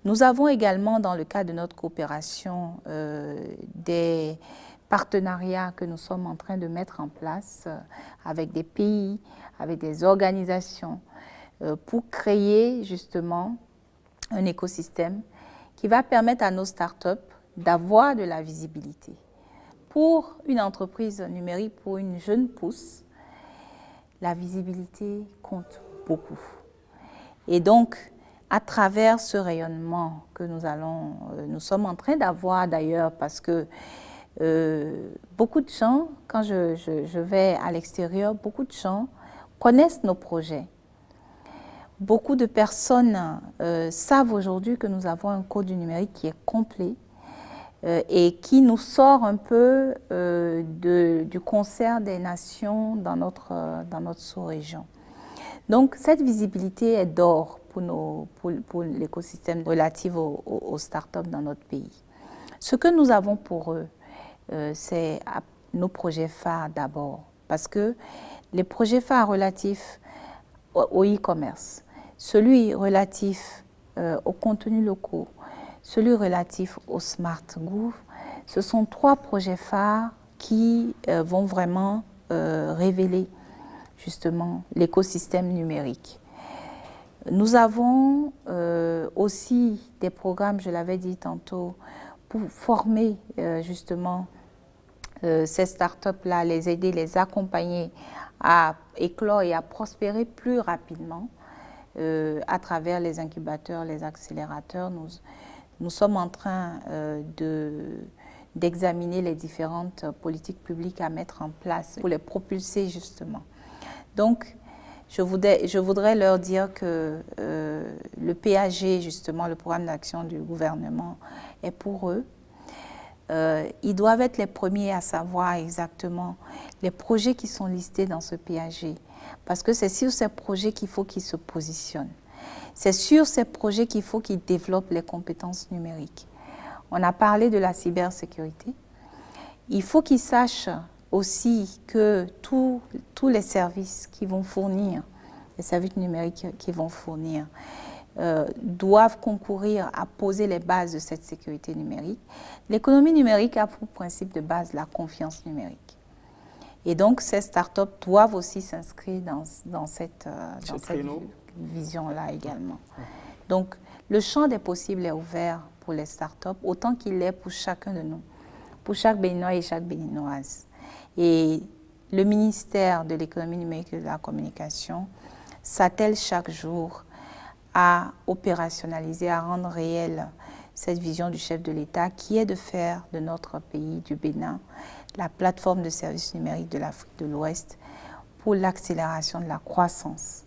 Nous avons également, dans le cadre de notre coopération, des partenariats que nous sommes en train de mettre en place avec des pays, avec des organisations, pour créer justement un écosystème qui va permettre à nos startups d'avoir de la visibilité. Pour une entreprise numérique, pour une jeune pousse, la visibilité compte beaucoup. Et donc, à travers ce rayonnement que nous sommes en train d'avoir d'ailleurs, parce que beaucoup de gens, quand je vais à l'extérieur, beaucoup de gens connaissent nos projets. Beaucoup de personnes savent aujourd'hui que nous avons un code du numérique qui est complet et qui nous sort un peu du concert des nations dans notre sous-région. Donc cette visibilité est d'or pour l'écosystème relatif aux startups dans notre pays. Ce que nous avons pour eux, c'est nos projets phares d'abord, parce que les projets phares relatifs au e-commerce, celui relatif aux contenus locaux, celui relatif au Smart Gouv, ce sont 3 projets phares qui vont vraiment révéler justement l'écosystème numérique. Nous avons aussi des programmes, je l'avais dit tantôt, pour former justement ces startups-là, les aider, les accompagner à éclore et à prospérer plus rapidement à travers les incubateurs, les accélérateurs. Nous sommes en train d'examiner les différentes politiques publiques à mettre en place pour les propulser justement. Donc, je voudrais leur dire que le PAG, justement, le programme d'action du gouvernement, est pour eux. Ils doivent être les premiers à savoir exactement les projets qui sont listés dans ce PAG. Parce que c'est sur ces projets qu'il faut qu'ils se positionnent. C'est sur ces projets qu'il faut qu'ils développent les compétences numériques. On a parlé de la cybersécurité. Il faut qu'ils sachent aussi que tous les services qui vont fournir, les services numériques qui vont fournir, doivent concourir à poser les bases de cette sécurité numérique. L'économie numérique a pour principe de base la confiance numérique. Et donc, ces startups doivent aussi s'inscrire dans cette vision-là également. Donc, le champ des possibles est ouvert pour les startups, autant qu'il l'est pour chacun de nous, pour chaque Béninois et chaque Béninoise. Et le ministère de l'économie numérique et de la communication s'attelle chaque jour à opérationnaliser, à rendre réelle cette vision du chef de l'État qui est de faire de notre pays, du Bénin, la plateforme de services numériques de l'Afrique de l'Ouest pour l'accélération de la croissance.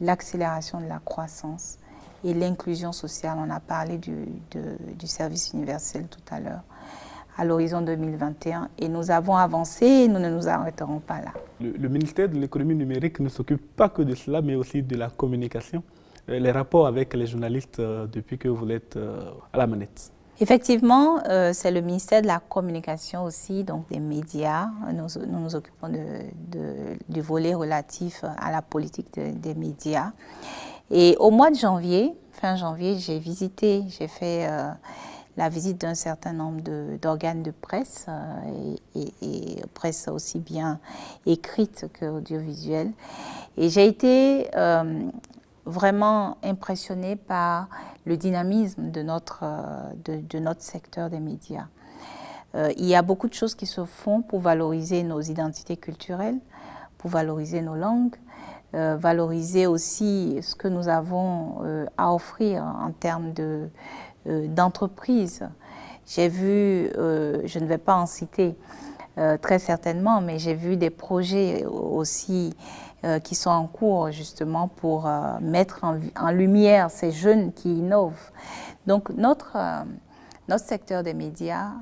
L'accélération de la croissance et l'inclusion sociale. On a parlé du service universel tout à l'heure, à l'horizon 2021. Et nous avons avancé et nous ne nous arrêterons pas là. Le ministère de l'économie numérique ne s'occupe pas que de cela, mais aussi de la communication. les rapports avec les journalistes depuis que vous êtes à la manette? Effectivement, c'est le ministère de la Communication aussi, donc des médias. Nous nous occupons du volet relatif à la politique des médias. Et au mois de janvier, fin janvier, j'ai fait la visite d'un certain nombre d'organes de presse, et presse aussi bien écrite qu'audiovisuelle. Et j'ai été vraiment impressionnée par le dynamisme de notre secteur des médias. Il y a beaucoup de choses qui se font pour valoriser nos identités culturelles, pour valoriser nos langues, valoriser aussi ce que nous avons à offrir en termes d'entreprise. J'ai vu, je ne vais pas en citer très certainement, mais j'ai vu des projets aussi qui sont en cours justement pour mettre en lumière ces jeunes qui innovent. Donc notre secteur des médias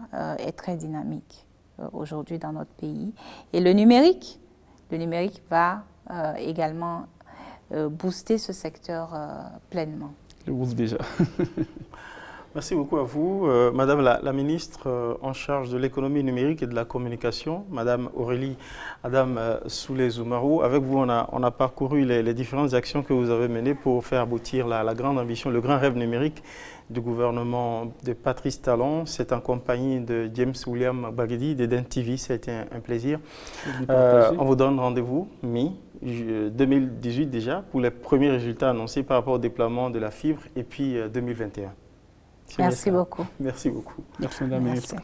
est très dynamique aujourd'hui dans notre pays. Et le numérique va également booster ce secteur pleinement. Le booste déjà. Merci beaucoup à vous, Madame la ministre en charge de l'économie numérique et de la communication, Madame Aurélie Adam Soulé-Zoumarou. Avec vous, on a parcouru les différentes actions que vous avez menées pour faire aboutir la grande ambition, le grand rêve numérique du gouvernement de Patrice Talon. C'est en compagnie de James William Gbagidi d'Eden TV. Ça a été un plaisir. On vous donne rendez-vous mi-2018 déjà pour les premiers résultats annoncés par rapport au déploiement de la fibre et puis 2021. Merci beaucoup. Merci beaucoup. Merci, Madame la ministre.